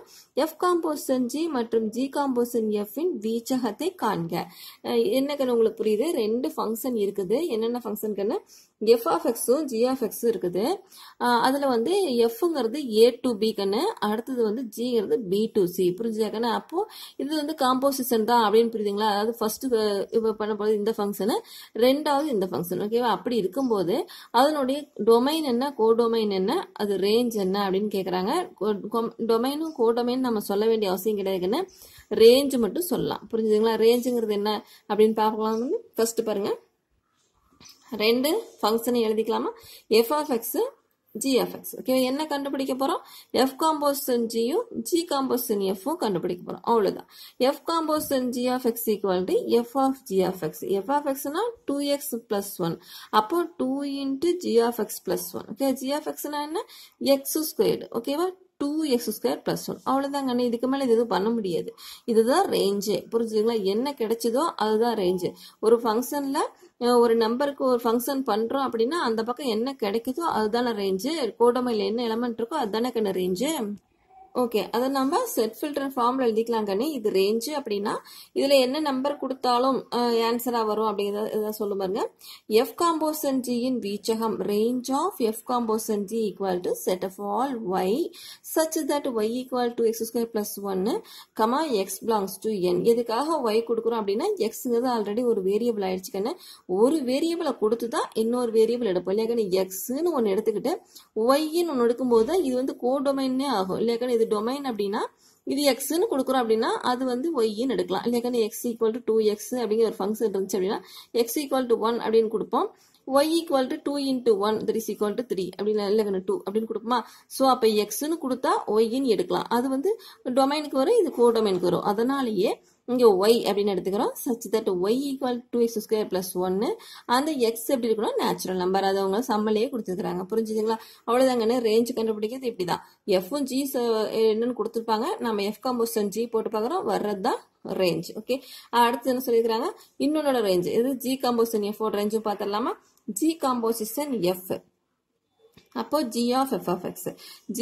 f composition g மற்றும் g composition f இன் வீச்சகத்தை காண்க. என்னக்கன்னு உங்களுக்கு புரியுது, ரெண்டு ஃபங்க்ஷன் இருக்குது. என்னென்ன ஃபங்க்ஷனுக்குன்னு f of x um g of x இருக்குது. அதுல வந்து fங்கிறது a to b கன்னு, அடுத்தது வந்து gங்கிறது b to c. புரிஞ்சுக்கன்னு? அப்போ இது வந்து காம்போசிஷன் தான் அப்படின்னு புரியுதுங்களா? அதாவது ஃபர்ஸ்ட் இப்போ பண்ண போது இந்த ஃபங்க்ஷனு, ரெண்டாவது இந்த ஃபங்க்ஷன். ஓகேவா? அப்படி இருக்கும்போது அதனுடைய டொமைன் என்ன, கோடொமைன் என்ன, அது ரேஞ்ச் என்ன அப்படின்னு கேட்குறாங்க. டொமைனும் கோடொமைன் நம்ம சொல்ல வேண்டிய அவசியம் கிடையாதுன்னு, ரேஞ்ச் மட்டும் சொல்லலாம். புரிஞ்சுதுங்களா? ரேஞ்சுங்கிறது என்ன அப்படின்னு பார்க்கலாம். ஃபர்ஸ்ட் பாருங்க, ரெண்டு ஃபங்க்ஷனை எழுதிக்கலாமா? f of x g of x. Okay, என்ன கண்டுபிடிக்க போறோம்? f composition g யும் g composition f உம் கண்டுபிடிக்க போறோம். அவ்வளவுதான். f composition g of x equal to f of g of x. f of x னா 2x plus 1. அப்போ 2 into g of x plus 1. Okay, g of x னா என்ன? x squared. ஓகேவா? 2x squared plus 1. அவ்வளவுதாங்க. இதுக்கு மேல இது எதுவும் பண்ண முடியாது. இதுதான் ரேஞ்சு. புரிஞ்சுதுங்களா? என்ன கிடைச்சதோ அதுதான் ரேஞ்சு. ஒரு ஃபங்க்ஷன்ல ஒரு நம்பருக்கு ஒரு ஃபங்க்ஷன் பண்றோம் அப்படின்னா அந்த பக்கம் என்ன கிடைக்குதோ அதுதானே ரேஞ்சு. கோடமையில் என்ன எலமெண்ட் இருக்கோ அதுதானே கண்ணு ரேஞ்சு. ஓகே, அதை நம்ம செட் ஃபில்டர் ஃபார்ம்ல எழுதிக்கலாம் கண்ணு. இது ரேஞ்சு அப்படின்னா இதுல என்ன நம்பர் கொடுத்தாலும் ஆன்சரா வரும் அப்படிங்கிறத சொல்ல பாருங்க. f composition g in வீச்சகம் range of f composition g equal to set of all y such that y equal to x square plus 1 comma x belongs to n. எதுக்காக y கொடுக்குறோம் அப்படின்னா xங்கிறது ஆல்ரெடி ஒரு variable ஆயிடுச்சு கண்ணு. ஒரு வேரியபிளை கொடுத்து தான் இன்னொரு வேரியபிள் எடுப்போம் இல்லையா கண்ணு? எக்ஸ்ன்னு ஒன்று எடுத்துக்கிட்டு ஒய்ன்னு ஒன்று எடுக்கும்போது இது வந்து கோடொமைன்னே ஆகும் இல்லையா கண்ணு? இது டொமைன் அப்படின்னா இது எக்ஸ்ன்னு கொடுக்குறோம் அப்படின்னா அது வந்து ஒய்ன்னு எடுக்கலாம் இல்லையா? எக்ஸ் ஈக்குவல் டு 2x அப்படிங்கிற ஒரு ஃபங்க்ஷன் இருந்துச்சு அப்படின்னா எக்ஸ் ஈக்குவல் டு 1 அப்படின்னு கொடுப்போம். y equal to 2 into 1 that is equal to 3 அப்படின்னு இல்லை 2 அப்படின்னு கொடுப்போமா? ஸோ அப்போ எக்ஸ்ன்னு கொடுத்தா ஒய்ன்னு எடுக்கலாம். அது வந்து டொமைனுக்கு வரும், இது கோடொமைனுக்கு வரும். அதனாலேயே இங்கே y அப்படின்னு எடுத்துக்கிறோம். such that y equal to x square plus 1. அந்த x எப்படி இருக்கணும்? Natural number. அது அவங்க சம்மலையே கொடுத்துருக்காங்க. புரிஞ்சுதுங்களா? அவ்வளோதாங்கன்னு. ரேஞ்ச் கண்டுபிடிக்கிறது இப்படி தான். எஃப்பும் ஜி என்னன்னு கொடுத்துருப்பாங்க, நம்ம f composition g போட்டு பார்க்குறோம், வர்றது தான் ரேஞ்ச். ஓகே, அடுத்து என்ன சொல்லியிருக்கிறாங்க? இன்னொன்னோட ரேஞ்ச் இது g composition f ஓட ரேஞ்சும் பார்த்துடலாமா? g composition f அப்போ g of f of x. g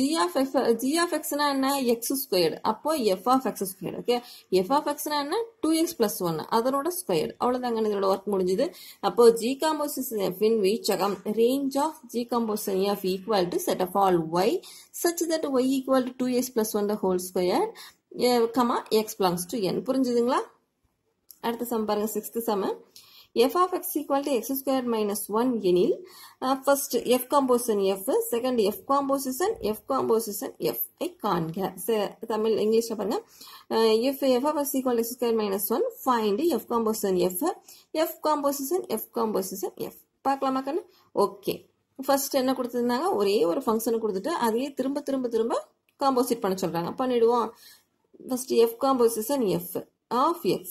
of x னா என்ன? x squared. அப்போ f of x squared. Okay, f of x னா என்ன? 2x plus 1 அதனோட ஸ்கொயர். அவ்வளவுதாங்க, இதோட ஒர்க் முடிஞ்சது. அப்போ g composition f in வீச்சகம் range of g composition f equal to set of all y such that y equal to 2x plus 1 the whole square comma x belongs to n. புரிஞ்சுதுங்களா? அடுத்த sum பாருங்க, 6th sum. f of x equal to x squared minus 1 எனில் first f composition f, second f composition f ஐ காண்க. தமிழ் இங்கிலீஷ்ல பாருங்க. if f of x equal to x squared minus 1 find f composition f composition f. பார்க்கலாமா கண்ணு? Okay, first என்ன கொடுத்துருந்தாங்க? ஒரே ஒரு ஃபங்க்ஷனை கொடுத்துட்டு அதையே திரும்ப திரும்ப திரும்ப காம்போசிட் பண்ண சொல்றாங்க. பண்ணிடுவோம். First f composition f of x.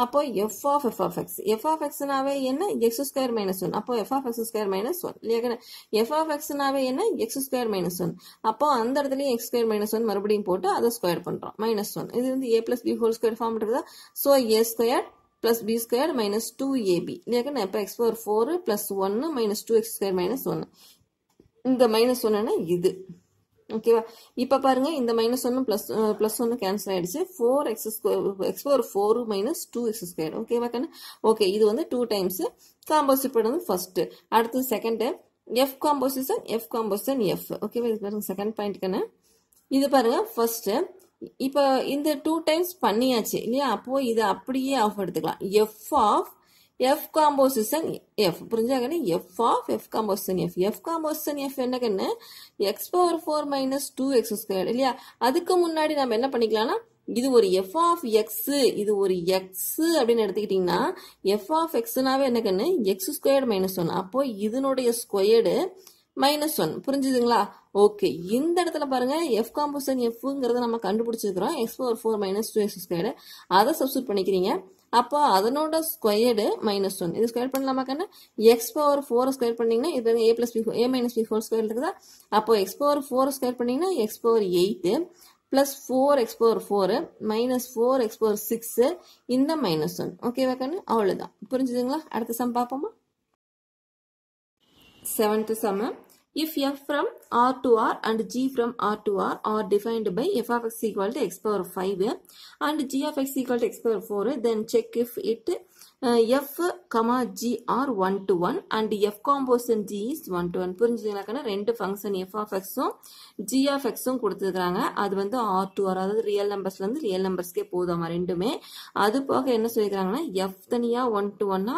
அப்போ f of x. f of x நாவே என்ன? x square minus 1. அப்போ f of x square minus 1 இல்லையா? f of x நாவே என்ன? x square minus 1. அப்போ அந்த இடத்துலயும் x square minus 1 மறுபடியும் போட்டு அதை ஸ்கொயர் பண்றோம். minus 1. இது வந்து a plus b whole square form இருக்குதா? So a square plus b square minus 2ab இல்லையா? இப்போ x power 4 plus 1 minus 2x square minus 1. இந்த minus 1னா இது. ஓகேவா? இப்ப பாருங்க, இந்த மைனஸ் 1 பிளஸ் 1 கேன்சல் ஆயிடுச்சு. 4x power 4 minus 2x square. ஓகேவா கண்ணு? ஓகே, இது வந்து 2 டைம்ஸ் காம்போசிட் பண்ணது ஃபர்ஸ்ட். அடுத்து செகண்ட் f composition f. ஓகேவா? இது பாருங்க செகண்ட் பாயிண்ட் கண்ணு. இது பாருங்க ஃபர்ஸ்ட். இப்ப இந்த 2 டைம்ஸ் பண்ணியாச்சு இல்லையா? அப்போ இது அப்படியே ஆஃப் எடுத்துக்கலாம். f composition f. புரிஞ்சாங்கன்னு? f composition f. f composition f என்ன கண்ணு? x power 4 minus 2x squared இல்லையா? அதுக்கு முன்னாடி நம்ம என்ன பண்ணிக்கலாம்னா, இது ஒரு f of x, இது ஒரு x அப்படின்னு எடுத்துக்கிட்டீங்கன்னா f of x நாவே என்ன கண்ணு? x squared minus 1. அப்போ இதனுடைய ஸ்கொயர்டு மைனஸ் 1. புரிஞ்சுதுங்களா? ஓகே, இந்த இடத்துல பாருங்க f composition fங்கிறத நம்ம கண்டுபிடிச்சிருக்கிறோம். x power 4 minus 2x squared. அதை சப்ஸ்டிட்யூட் பண்ணிக்கிறீங்க. அப்போ அதனோட ஸ்கொயர்டு minus 1. இது ஸ்கொயர் பண்ணலாமா கண்ணு? x power 4 ஸ்கொயர் பண்ணீங்கன்னா இது a minus b whole square இருக்குதா? அப்போ x power 4 ஸ்கொயர் பண்ணீங்கன்னா x power 8 plus 4x power 4 minus 4x power 6 இந்த minus 1 ஓகேவா கண்ணு அவ்வளவுதான் புரிஞ்சுதுங்களா அடுத்த சம் பாப்போமா 7th sum if f from R to R and g from R to R are defined by f of x equal to x power 5 and g of x equal to x power 4 then check if it f comma g are 1 to 1 and f composite g is 1 to 1 புரிஞ்சுதுங்களா ரெண்டு function f of x um g of x உம் கொடுத்திருக்காங்க அது வந்து R to R அதாவது real நம்பர்ஸ்ல இருந்து real நம்பர்ஸ்க்கே போதுமா ரெண்டுமே அது போக என்ன சொல்லிருக்காங்கன்னா f தனியா 1 to 1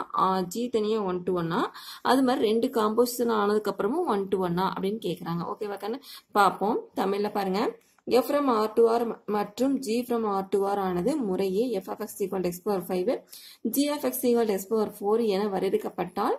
g தனியா 1 to 1 அது மாதிரி ரெண்டு காம்போசிஷன் ஆனதுக்கு அப்புறமும் 1 to 1 அப்படினு கேக்குறாங்க ஓகேவா கண்ணு பாப்போம் தமிழ்ல பாருங்க f from R to R மற்றும் g from R to R ஆனது முறையே f of x equal to x power 5 g of x equal to x power 4 என வரையறுக்கப்பட்டால்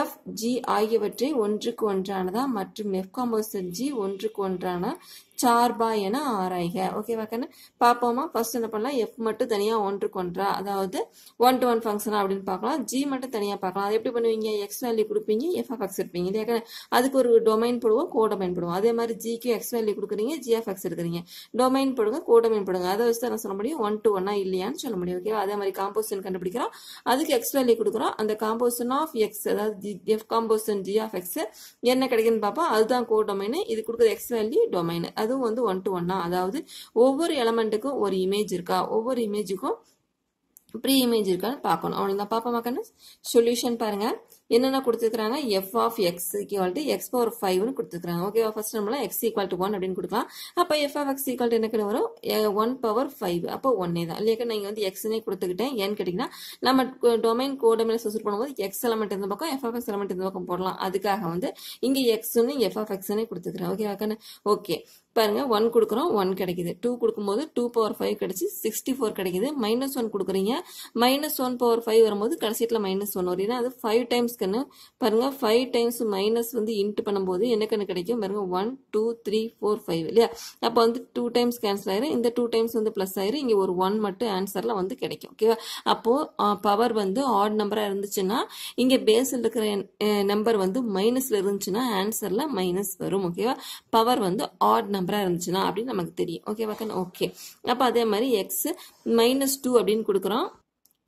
f g ஆகியவற்றை ஒன்றுக்கு ஒன்றானதா மற்றும் f composite g ஒன்றுக்கு ஒன்றான சார்பா என ஆராய்க ஓகேவா கண்ணு பாப்போமா ஃபர்ஸ்ட் என்ன பண்ணலாம் f மட்டும் தனியா ஒன்றுக்கு ஒன்றா அதாவது 1 to 1 ஃபங்க்ஷனா அப்படினு பார்க்கலாம் g மட்டும் தனியா பார்க்கலாம் அது எப்படி பண்ணுவீங்க x வேல்யூ கொடுப்பீங்க f of x எடுப்பீங்க இல்லையா அதுக்கு ஒரு டொமைன் போடுவோம் கோடொமைன் போடுவோம் அதே மாதிரி g க்கு x வேல்யூ கொடுக்குறீங்க g of x எடுக்குறீங்க டொமைன் போடுங்க கோடொமைன் போடுங்க அதை வச்சு தான் சொல்ல முடியும் 1 to 1 இல்லையான்னு சொல்ல முடியும் ஓகேவா அதே மாதிரி காம்போசிஷன் கண்டுபிடிக்கிறோம் அதுக்கு x வேல்யூ கொடுக்குறோம் அந்த காம்போசிஷன் ஆஃப் x அதாவது f composition g of x என்ன கிடைக்குன்னு பாப்போம் அதுதான் கோடொமைன் இது கொடுக்குற x வேல்யூ டொமைன் அதுவும் வந்து 1 to 1 அதாவது ஒவ்வொரு எலிமெண்ட்டுக்கும் ஒரு இமேஜ் இருக்கா ஒவ்வொரு இமேஜுக்கும் ப்ரீ இமேஜ் இருக்கான்னு பார்க்கணும் அவ்வளவுதான் பாப்போமா கண்ணு சொல்யூஷன் பாருங்க என்னென்ன கொடுத்துருக்காங்க f of x equal to x power 5 னு கொடுத்துருக்காங்க ஓகேவா ஃபர்ஸ்ட் நம்மள x equal to 1 அப்படினு கொடுக்கலாம் அப்ப f of x equal to என்ன வரும் 1 power 5 அப்ப 1 தான் இல்லையா நீங்க வந்து x னே கொடுத்துக்கிட்டேன் n கேட்டிங்கனா நம்ம டொமைன் கோடொமைன் சப்ஸ்டிட்யூட் பண்ணும்போது x எலிமெண்ட் இந்த பக்கம் f of x எலிமெண்ட் இந்த பக்கம் போடலாம் அதுக்காக வந்து இங்க x னு f of x னே கொடுத்துக்கறேன் ஓகேவா கண்ணு ஓகே பாருங்க 1 கொடுக்கறோம் 1 கிடைக்குது 2 கொடுக்கும்போது 2 power 5 கிடைச்சு 64 கிடைக்குது -1 கொடுக்குறீங்க -1 power 5 வரும்போது கடைசில -1 வரும் அது 5 டைம்ஸ் கண்ணு பாருங்க 5 டைம்ஸ் மைனஸ் வந்து இன்ட் பண்ணும்போது என்ன கண்ணு கிடைக்கும் பாருங்க 1 2 3 4 5 இல்லையா அப்ப வந்து 2 டைம்ஸ் கேன்சல் ஆயிரும் இந்த 2 டைம்ஸ் வந்து பிளஸ் ஆயிரும் இங்க ஒரு 1 மட்டும் ஆன்சர்ல வந்து கிடைக்கும் ஓகேவா அப்போ பவர் வந்து ஆட் நம்பரா இருந்துச்சுன்னா இங்க பேஸ்ல இருக்கிற நம்பர் வந்து மைனஸ்ல இருந்துச்சுன்னா ஆன்சர்ல மைனஸ் வரும் ஓகேவா பவர் வந்து ஆட் நம்பரா இருந்துச்சுன்னா அப்படி நமக்கு தெரியும் ஓகேவா கண்ணு ஓகே அப்ப அதே மாதிரி x -2 அப்படினு கொடுக்கறோம்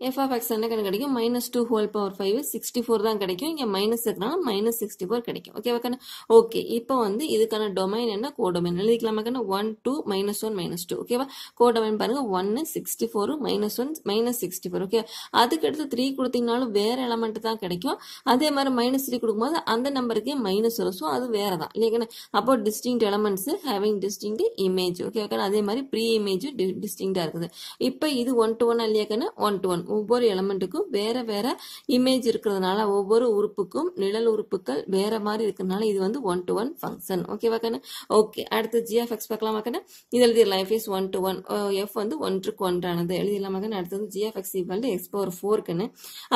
f of x என்ன கிடைக்கும் -2 whole power 5 64 தான் கிடைக்கும் இங்க மைனஸ் இருக்கனால -64 கிடைக்கும் ஓகேவா கண்ணு ஓகே இப்போ வந்து இதுக்கான டொமைன் என்ன கோடொமைன் எழுதிக்கலாமா கண்ணு 1 2 -1 -2 ஓகேவா கோடொமைன் பாருங்க 1 64 -1 -64 ஓகே அதுக்கு அடுத்து 3 கொடுத்தீங்கனாலும் வேற எலிமெண்ட் தான் கிடைக்கும் அதே மாதிரி -3 கொடுக்கும்போது அந்த நம்பருக்கே மைனஸ் வரும் சோ அது வேற தான் இல்லையா அப்போ distinct elements having distinct image ஓகேவா கண்ணு அதே மாதிரி ப்ரீ இமேஜ் டிஸ்டிங்க்டா இருக்குது இப்போ இது 1 to 1 இல்லையா கண்ணு 1 to 1 ஒவ்வொரு எலிமெண்ட்டுக்கும் வேற வேற இமேஜ் இருக்கிறதுனால ஒவ்வொரு உறுப்புக்கும் நிழல் உறுப்புகள் வேற மாதிரி இருக்கிறதுனால இது வந்து 1 to 1 ஃபங்க்ஷன் ஓகேவா கண்ணு ஓகே அடுத்து g of x பார்க்கலாமா கண்ணு இது எழுதிரலாம் f is 1 to 1 f வந்து ஒன்றுக்கு ஒன்றானது எழுதிரலாமா கண்ணு அடுத்து g of x equal to x power 4 கண்ணு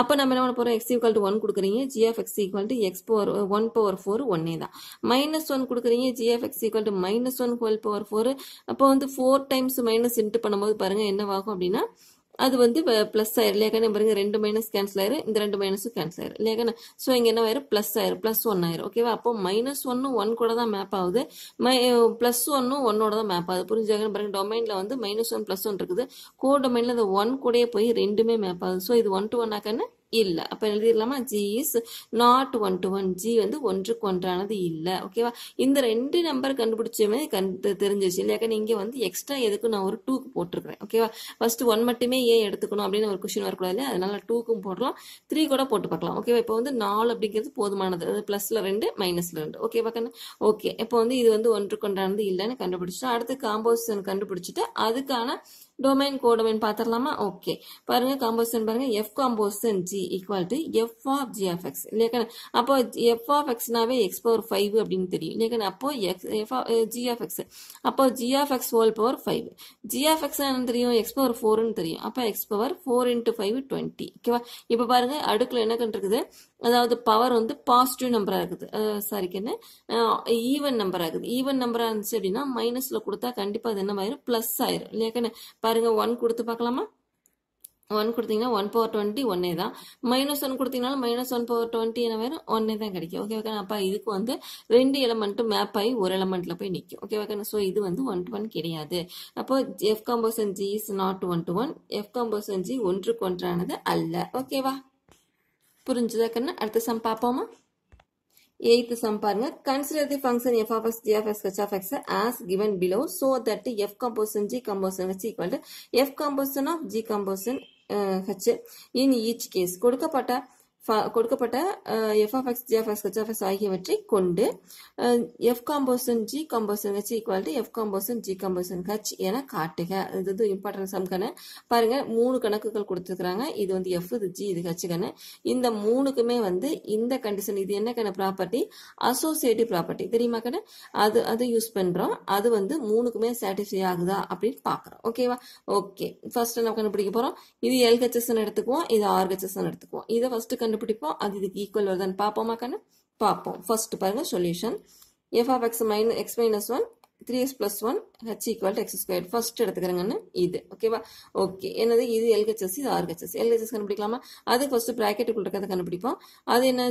அப்ப நம்ம என்ன பண்ண போறோம் x equal to 1 கொடுக்கறீங்க g of x equal to x power 1 power 4 1 தான் -1 கொடுக்கறீங்க g of x equal to -1 whole power 4 அப்ப வந்து 4 டைம்ஸ் மைனஸ் இன்ட் பண்ணும்போது பாருங்க என்னவாகும் அப்படினா அது வந்து பிளஸ் ஆயிரும் இல்லையா பாருங்க ரெண்டு மைனஸ் கேன்சல் ஆயிரும் இந்த ரெண்டு மைனஸும் கேன்சல் ஆயிரும் இல்லையா சோ இங்க என்ன ஆயிரும் பிளஸ் ஆயிரும் +1 ஆயிரும் ஓகேவா அப்போ -1 1 கூட தான் மேப் ஆகுது +1 1 ஓட தான் மேப் ஆகுது புரிஞ்சுங்க பாருங்க டொமைன்ல வந்து -1 +1 இருக்குது கோடொமைன்ல அந்த 1 கூடயே போய் ரெண்டுமே மேப் ஆகுது சோ இது 1 to 1 ஆக்கன்னு இல்ல அப்ப எழுதிரலாமா g is not 1 to 1 g வந்து ஒன்றுக்கு ஒன்றானது இல்ல ஓகேவா இந்த ரெண்டு நம்பர் கண்டுபிடிச்சமே தெரிஞ்சிருச்சு இல்லையா நீங்க வந்து எக்ஸ்ட்ரா எதுக்கு நான் ஒரு 2 க்கு போட்டுருக்கேன் ஓகேவா ஃபர்ஸ்ட் 1 மட்டுமே ஏன் எடுத்துக்கணும் அப்படின்னு ஒரு क्वेश्चन வரக்கூடாது இல்லையா அதனால 2 க்கும் போடலாம் 3 கூட போட்டு பார்க்கலாம் ஓகேவா இப்போ வந்து 4 அப்படிங்கிறது போதுமானது அது பிளஸ்ல 2 மைனஸ்ல 2 ஓகேவா கண்ணு ஓகே இப்போ வந்து இது வந்து ஒன்றுக்கு ஒன்றானது இல்லன்னு கண்டுபிடிச்சோம் அடுத்து காம்போசிஷன் கண்டுபிடிச்சிட்டு அதுக்கான டொமைன் கோடொமைன் பாத்திரலாமா ஓகே பாருங்க காம்போசிஷன் பாருங்க f composition g equal to f of g of x இல்லையா அப்போ f of x நாவே x power 5 அப்படினு தெரியும் இல்லையா அப்போ f of g of x அப்போ g of x whole power 5 g of x என்ன தெரியும் x power 4 னு தெரியும் அப்போ x power 4 into 5 20 ஓகேவா இப்போ பாருங்க அடுக்குல என்ன கண்டிருக்குது அதாவது பவர் வந்து பாசிட்டிவ் நம்பரா இருக்குது சாரி என்ன ஈவன் நம்பரா இருக்குது ஈவன் நம்பரா இருந்துச்சு அப்படின்னா மைனஸ்ல கொடுத்தா கண்டிப்பா அது என்ன ஆயிரும் பிளஸ் ஆயிரும் இல்லையா பாருங்க 1 கொடுத்து பார்க்கலாமா 1 கொடுத்தீங்கன்னா 1 பவர் 20 ஒன்னே தான். -1 கொடுத்தீங்கனாலும் -1 பவர் 20 என்ன வேறு ஒன்னே தான் கிடைக்கும். Okay okay. அப்போ இதுக்கு வந்து 2 எலமெண்ட்டும் மேப் ஆகி ஒரு எலமெண்ட்டில் போய் நிற்கும். Okay okay. ஸோ இது வந்து 1 to 1 கிடையாது. அப்போ F composition G is not 1 to 1. F composition G ஒன்றுக்கு ஒன்றானது அல்ல. ஓகேவா? புரிஞ்சுதா கண்ணு? அடுத்த சம் பார்ப்போமா? 8th sum பாருங்க. Consider the function f of x, g of x, h of x as given below so that f composition g composition h equal to f composition of g composition h in each case. கொடுக்கப்பட்ட f of x, g of x, h of x ஆகியவற்றை கொண்டு f composition g composition h equal to f composition g composition h என காட்டுக. இது important some கண்ணு. பாருங்க 3 கணக்குகள் கொடுத்துருக்காங்க. இது வந்து f, இது g, இது h கண்ணு. இந்த மூணுக்குமே வந்து இந்த கண்டிஷன் இது என்ன கண்ணு ப்ராப்பர்ட்டி? அசோசியேட்டிவ் ப்ராப்பர்ட்டி தெரியுமா கண்ணு? அது யூஸ் பண்றோம். அது வந்து மூணுக்குமே சாட்டிஸ்ஃபை ஆகுதா அப்படின்னு பார்க்குறோம். ஓகேவா? ஓகே. ஃபர்ஸ்ட் நம்ம கண்டுபிடிக்க போறோம். இது LHS எடுத்துக்குவோம், இது RHS எடுத்துக்குவோம். இதை ஃபர்ஸ்ட் கண்டுபிடிப்போம். அது இதுக்கு ஈக்குவல் வருதான்னு பார்ப்போமா கண்ணு? பார்ப்போம். ஃபர்ஸ்ட் பாருங்க solution. f of x minus 1 3x plus 1 h equal to x squared. First எடுத்துக்கிறேங்கன்னு இது. ஓகேவா? ஓகே. என்னது? இது LHS, இது RHS. LHS கண்டுபிடிக்கலாமா? அது ஃபர்ஸ்ட் பிராக்கெட்டுக்குள்ள இருக்கிறத கண்டுபிடிப்போம். அது என்ன?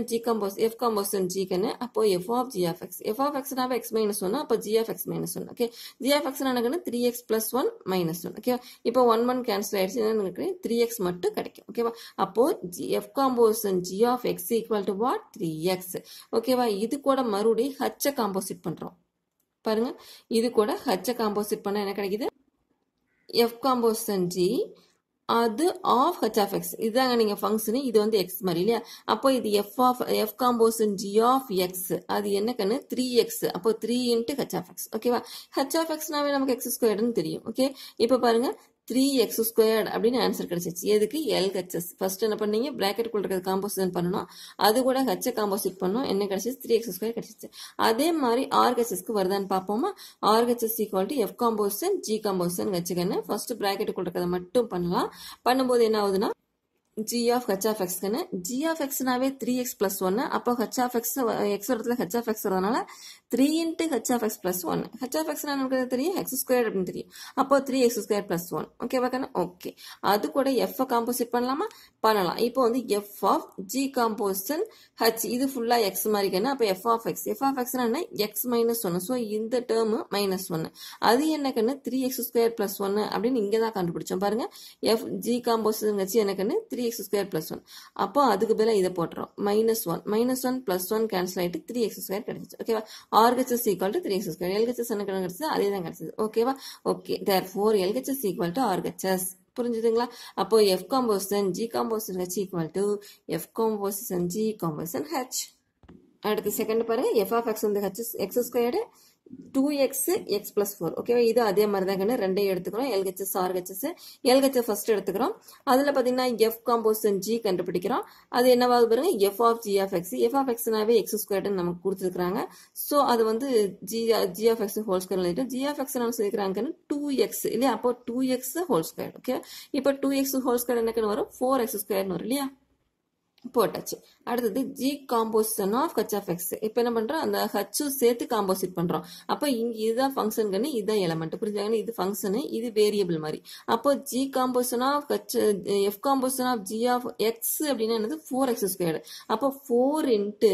f composition g கண்ணு. அப்போ f of g of x. f of x நாவே x minus 1, அப்போ g of x minus 1. Okay. g of x நானு 3x plus 1 minus 1. ஓகே. இப்போ 1 1 கேன்சல் ஆயிடுச்சு. என்ன எனக்கு 3x மட்டும் கிடைக்கும். ஓகேவா? அப்போ f composition g of x equal to what? 3x. ஓகேவா? இது கூட மறுபடியும் h காம்போசிட் பண்றோம். பாருங்க, இது கூட h காம்போசிட் பண்ண என்ன கிடைக்குது? f composition g அது of h of x. இதுதாங்க நீங்க ஃபங்க்ஷன். இது வந்து x மாதிரி இல்லையா? அப்போ இது f composition g of x. அது என்ன கண்ணு? 3x. அப்போ 3 into h of x. ஓகேவா? h of x நாவே நமக்கு x ஸ்கொயர்டுன்னு தெரியும். ஓகே. இப்போ பாருங்க 3x squared அப்படின்னு ஆன்சர் கிடைச்சிச்சு. எதுக்கு? LHS. ஃபர்ஸ்ட் என்ன பண்ணீங்க? பிராக்கெட்டுக்குள்ள இருக்கிறது காம்போசிஷன் பண்ணணும். அது கூட h காம்போசிட் பண்ணணும். என்ன கிடைச்சிச்சு? 3x squared கிடைச்சிச்சு. அதே மாதிரி RHSக்கு வருதான்னு பார்ப்போமா? RHS equal to f composition g composition வச்சுக்கன்னு ஃபர்ஸ்ட் பிராக்கெட்டுக்குள்ள இருக்கிறத மட்டும் பண்ணலாம். பண்ணும்போது என்ன ஆகுதுன்னா g of h of x கண்ணு. g of x நாவே 3x plus 1. அப்போ h of x இடத்துல h of x வரதுனால 3 into h of x plus 1. h of x நமக்கு தெரியும் x squared அப்படின்னு தெரியும். அப்போ 3x squared plus 1. ஓகேவா கண்ணு? ஓகே. அது கூட f காம்போசிட் பண்ணலாமா? பண்ணலாம். இப்போ வந்து f of g composition h. இது ஃபுல்லா x மாதிரி கண்ணு. அப்போ f of x. f of x என்ன? x minus 1. ஸோ இந்த டேர்ம் minus 1. அது என்ன கண்ணு? 3x squared plus 1 அப்படின்னு இங்கே தான் கண்டுபிடிச்சோம். பாருங்க f g composition h என்ன கண்ணு? 3x squared plus 1. அப்போ அதுக்கு பதிலா இதை போட்டுறோம். -1 plus 1 கேன்சல் ஆயிட்டு 3x squared கிடைச்சிச்சு. ஓகேவா? RHS equal to 3x squared. LHS என்ன கிடைச்சது? அதே தான் கிடைச்சது. ஓகேவா? Okay. therefore LHS equal to RHS. புரிஞ்சுதுங்களா? அப்போ f composition g composition h equal to f composition g composition h. அடுத்து செகண்ட் பாருங்க. f of x வந்து x squared 2x x plus 4. ஓகேவா? இது அதே மாதிரி தான் கண்ணு. ரெண்டையும் எடுத்துக்கிறோம். LHS RHS. LHS ஃபர்ஸ்ட் எடுத்துக்கிறோம். அதுல பாத்தீங்கன்னா f composition g கண்டுபிடிக்கிறோம். அது என்னவாது பாருங்க? f of g of x. f of x நாவே x ஸ்கொயர்டு நமக்கு கொடுத்துருக்காங்க. ஸோ அது வந்து g of x whole square எழுதிட்டு g of x என்ன சொல்லிக்கிறாங்கன்னு 2x இல்லையா? அப்போ 2x ஹோல் ஸ்கொயர். ஓகே. இப்போ 2x ஹோல் ஸ்கொயர் என்னக்குன்னு வரும்? 4x ஸ்கொயர்னு வரும் இல்லையா? போட்டாச்சு. அடுத்தது g composition of h of x. இப்போ என்ன பண்றோம்? அந்த h சேர்த்து காம்போசிட் பண்றோம். அப்போ இங்க இதுதான் ஃபங்க்ஷன் கண்ணு, இதுதான் எலமெண்ட். புரிஞ்சாங்க? இது ஃபங்க்ஷன், இது வேரியபிள் மாதிரி. அப்போ g composition of h f composition of g of x அப்படின்னா என்னது? 4x squared. அப்போ 4 into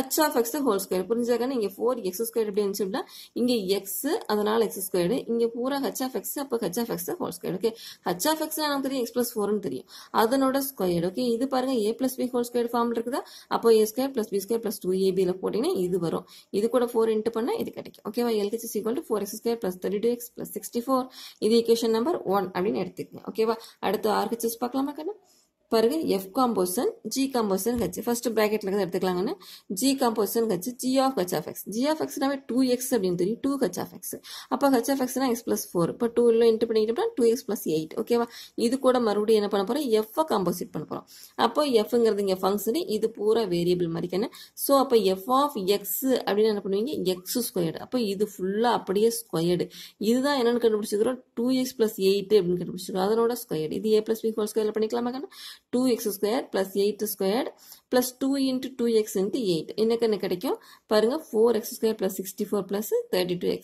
h of x whole square. புரிஞ்சாங்க? இங்க 4x ஸ்கொயர் எப்படி இருந்துச்சுன்னா இங்க x அதனால x ஸ்கொயர்டு, இங்க பூரா h of x அப்போ h of x whole square. Okay. h of x நமக்கு தெரியும் x plus 4 தெரியும். அதனோட ஸ்கொயர். ஓகே. இது பாருங்க a plus b whole square ஃபார்ம்ல இருக்குதா? அப்போ a square plus b square plus 2ab ல போட்டீங்கன்னா இது வரும். இது கூட 4 இன்ட்டு பண்ணா இது கிடைக்கும். ஓகேவா? LHS equal to 4x square plus 32x plus 64. இது ஈக்குவேஷன் நம்பர் 1 அப்படின்னு எடுத்துக்கங்க. ஓகேவா? அடுத்து RHS பார்க்கலாமா கண்ணா? பாருங்க f composition g composition h. First பிராக்கெட்ல இருக்கிறத எடுத்துக்கலாங்கன்னு. g composition h g of h of x. g of x நாவே 2x அப்படின்னு தெரியும். 2h of x. அப்போ h of x னா x plus 4. இப்போ 2 ல இன்ட்டு பண்ணிக்கிட்டோம்னா 2x plus 8. ஓகேவா? இது கூட மறுபடியும் என்ன பண்ண போறோம்? f காம்போசிட் பண்ண போறோம். அப்போ fங்கிறது இங்க ஃபங்க்ஷன், இது பூரா வேரியபிள் மாதிரி கண்ணு. ஸோ அப்போ f of x அப்படின்னு என்ன பண்ணுவீங்க? x squared. அப்போ இது ஃபுல்லா அப்படியே ஸ்கொயர்டு. இதுதான் என்னன்னு கண்டுபிடிச்சிக்கிறோம்? 2x plus 8 அப்படின்னு கண்டுபிடிச்சிக்கிறோம். அதனோட ஸ்கொயர்டு. இது a plus b ஹோல் ஸ்கொயர்ல பண்ணிக்கலாமா கண்ணு? 2x squared plus 8 squared plus 2 into 2x into 8. என்ன கிடைக்கும்? பாருங்க 4x squared plus 64 plus 32x.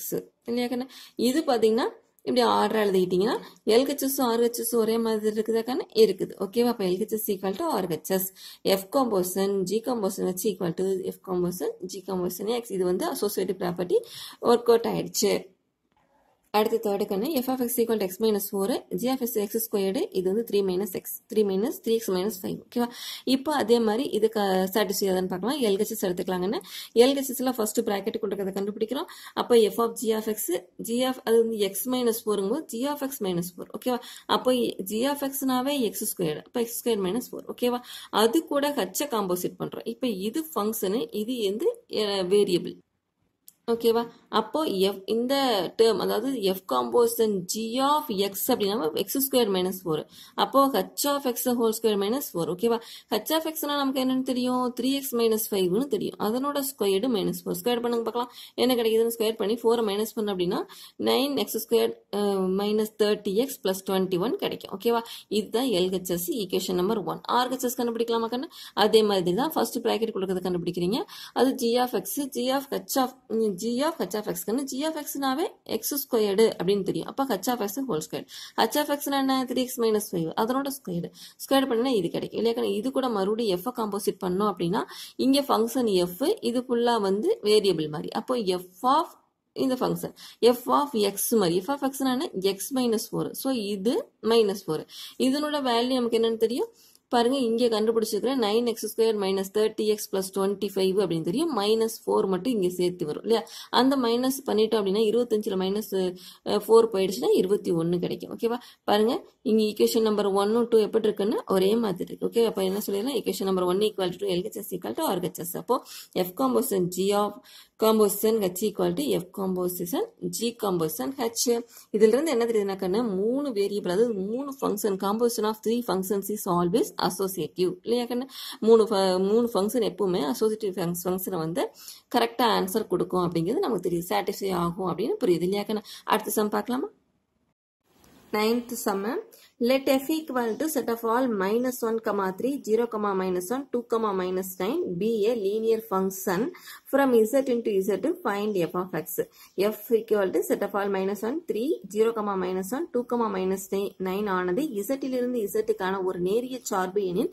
இல்லையா கண்ணு? இது பாத்தீங்கன்னா இப்படி ஆர்டர் எழுதிக்கிட்டீங்கன்னா எல்ஹெச்எஸும் ஆர்ஹெச்எஸும் ஒரே மாதிரி இருக்குதாக்கான இருக்குது. ஓகேவா? அப்போ LHS equal to RHS, F composition G composition H equal to F composition G composition X. இது வந்து அசோசியேட்டிவ் ப்ராப்பர்ட்டி ஒர்க் அவுட் ஆயிடுச்சு. அடுத்து தேர்டு கண்ணு F of X equal to X minus 4, G of X X squared, இது வந்து 3 minus X, 3 minus 3x minus 5. ஓகேவா? இப்போ அதே மாதிரி இதுக்கு சாட்டிஸ்ஃபை ஆகுதுன்னு பார்க்கலாம். எல்ஹெச்எஸ் எடுத்துக்கலாங்கன்னு எல்ஹெச்எஸ்ல ஃபர்ஸ்ட் ப்ராக்கெட் கொண்டு கண்டுபிடிக்கிறோம். அப்போ F of G of X, G of அது வந்து எக்ஸ் மைனஸ் 4ங்கும்போது ஜி ஆஃப் எக்ஸ் மைனஸ் 4. ஓகேவா? அப்போ ஜி ஆஃப் எக்ஸ்னாவே எக்ஸ் ஸ்கொயர்டு, அப்போ எக்ஸ் ஸ்கொயர் மைனஸ் 4. ஓகேவா? அது கூட ஹச்சை காம்போசிட் பண்றோம். இப்போ இது ஃபங்க்ஷனு, இது வந்து வேரியபிள். ஓகேவா? அப்போ இந்த டேர்ம் அதாவது F composition G of X அப்படின்னா எக்ஸ் ஸ்கொயர் மைனஸ் 4. அப்போ H of X whole square minus 4. ஓகேவா? ஹச் ஆஃப் எக்ஸ்னா நமக்கு என்னன்னு தெரியும்? 3x மைனஸ் 5ன்னு தெரியும். அதனோட ஸ்கொயர்டு மைனஸ் 4. ஸ்கொயர் பண்ணுங்க பார்க்கலாம் என்ன கிடைக்குதுன்னு. ஸ்கொயர் பண்ணி 4 மைனஸ் பண்ண அப்படின்னா 9x square minus 30x plus 21 கிடைக்கும். ஓகேவா? இதுதான் எல்ஹெச்எஸ் ஈக்குவேஷன் நம்பர் 1. ஆர்ஹெச்எஸ் கண்டுபிடிக்கலாமா கண்ணு? அதே மாதிரி தான் ஃபர்ஸ்ட் ப்ராக்கெட் கொடுக்கறது கண்டுபிடிக்கிறீங்க. அது G of X, G of H of g of h of x கண்ணு g of x நாவே x ஸ்கொயர்டு அப்படின்னு தெரியும். அப்ப h of x whole square. h of x என்ன? 3x minus 5 அதனோட ஸ்கொயர்டு. ஸ்கொயர் பண்ணா இது கிடைக்கும் இல்லையா? இது கூட மறுபடியும் f காம்போசிட் பண்ணோம் அப்படின்னா இங்க ஃபங்க்ஷன் f, இது ஃபுல்லா வந்து வேரியபிள் மாதிரி. அப்போ f ஆஃப் இந்த ஃபங்க்ஷன் f ஆஃப் x மாதிரி, f ஆஃப் x என்ன? x minus 4. ஸோ இது minus 4. இதனோட வேல்யூ நமக்கு என்னன்னு தெரியும் பாருங்க. இங்கே கண்டுபிடிச்சிருக்கிறேன் 9x square minus 30x plus 25 அப்படின்னு தெரியும். மைனஸ் 4 மட்டும் இங்கே சேர்த்து வரும் இல்லையா? அந்த மைனஸ் பண்ணிட்டோம் அப்படின்னா 25ல மைனஸ் 4 போயிடுச்சுன்னா 21 கிடைக்கும். ஓகேவா? பாருங்க இங்கே ஈக்குவேஷன் நம்பர் 1 2 எப்படி இருக்குன்னு ஒரே மாதிரி இருக்கு. ஓகே, அப்போ என்ன சொல்லிடலாம்? Equation number 1 equal to LHS equal to RHS. அப்போ F composition G of composition H equal to F composition G composition H. இதுல இருந்து என்ன தெரியுதுனாக்கா 3 வேரியபிள், அதாவது 3 function, composition of 3 functions is always associative இல்லையா கண்ணு? 3 ஃபங்க்ஷன் எப்பவுமே அசோசியேட்டிவ் ஃபங்க்ஷனை வந்து கரெக்டா ஆன்சர் கொடுக்கும் அப்படிங்கிறது நமக்கு தெரியுது. சாட்டிஸ்ஃபை ஆகும் அப்படின்னு புரியுது இல்லையா கண்ணு? அடுத்த சம் பார்க்கலாமா? 9th sum. Let f equal to set of all minus 1, 3, 0, minus 1, 2, minus 9 be a linear function from z into z to find f of x. f equal to set of all minus 1, 3, 0, minus 1, 2, minus 9 ஆனது z இலிருந்து z க்கான ஒரு நேரிய சார்பு எனில்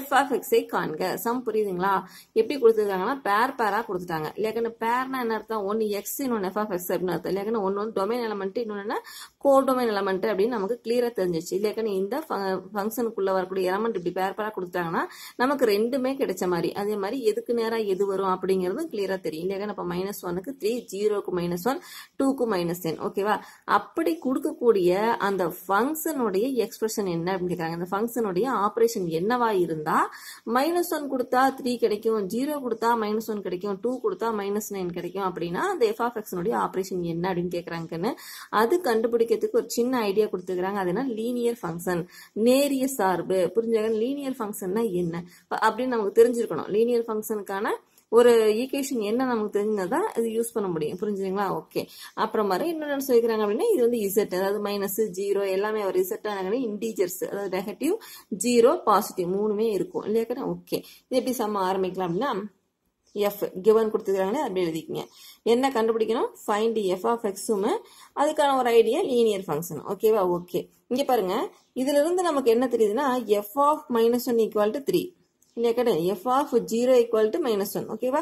f of x ஐ காண்க. Some புரியுதுங்களா? எப்படி கொடுத்துருக்காங்கன்னா பேரா கொடுத்துட்டாங்க இல்லையா? பேர்னா என்ன அர்த்தம்? ஒன்னு x இன்னொன்னு f of x அப்படின்னு அர்த்தம் இல்லையா? ஒன்னு வந்து டொமைன் எலமெண்ட், இன்னொன்னு கோடொமைன் எலமெண்ட் அப்படின்னு நமக்கு கிளியரா தெரிஞ்சிச்சு இல்லையா? இந்த ஃபங்க்ஷனுக்குள்ள வரக்கூடிய எலமெண்ட் இப்படி பேரா கொடுத்தாங்கன்னா நமக்கு ரெண்டுமே கிடைச்ச மாதிரி. அதே மாதிரி எதுக்கு நேரா எது வரும் அப்படிங்கறதும் கிளியரா தெரியும் இல்லையா? அப்ப -1க்கு 3, 0க்கு -1, 2க்கு -10. ஓகேவா? அப்படி கொடுக்கக்கூடிய அந்த ஃபங்க்ஷனுடைய எக்ஸ்பிரஷன் என்ன அப்படின்னு கேக்குறாங்க. அந்த ஃபங்க்ஷனுடைய ஆபரேஷன் என்னவா இருந்தா -1 கொடுத்தா 3 கிடைக்கும், 0 கொடுத்தா -1 கிடைக்கும், 2 கொடுத்தா -9 கிடைக்கும் அப்படின்னா அந்த f of x உடைய ஆபரேஷன் என்ன அப்படின்னு கேக்குறாங்கன்னு அது கண்டுபிடிக்கிறதுக்கு ஒரு சின்ன ஐடியா கொடுத்துக்கிறாங்க. அது என்ன? லீனியர் ஃபங்க்ஷன், நேரிய சார்பு. புரிஞ்சாங்க? லீனியர் ஃபங்க்ஷன்னா என்ன அப்படின்னு நமக்கு தெரிஞ்சிருக்கணும். லீனியர் ஃபங்க்ஷனுக்கான ஒரு ஈக்குவேஷன் என்ன நமக்கு தெரிஞ்சதான் இது யூஸ் பண்ண முடியும். புரிஞ்சுங்களா? ஓகே. அப்புறம் மாதிரி இன்னொன்னு சொல்லிக்கிறாங்க அப்படின்னா இது வந்து இசட், அதாவது மைனஸ் 0 எல்லாமே ஒரு இசட்டான இன்டீஜர்ஸ், அதாவது நெகட்டிவ் 0 பாசிட்டிவ் மூணுமே இருக்கும் இல்லையா? ஓகே, இது எப்படி சம்ம ஆரம்பிக்கலாம் அப்படின்னா எஃப் கிவன் கொடுத்துக்கிறாங்களே அப்படி எழுதிக்கங்க. என்ன கண்டுபிடிக்கணும்? ஃபைண்ட் எஃப் ஆஃப் எக்ஸும் அதுக்கான ஒரு ஐடியா லீனியர் ஃபங்க்ஷன். ஓகேவா? ஓகே, இங்க பாருங்க இதுல இருந்து நமக்கு என்ன தெரியுதுன்னா எஃப் ஆஃப் -1 ஈக்குவல் டு 3 இல்லையா? கேட்ட எஃப் ஆஃப் 0 ஈக்குவல் டு -1. ஓகேவா?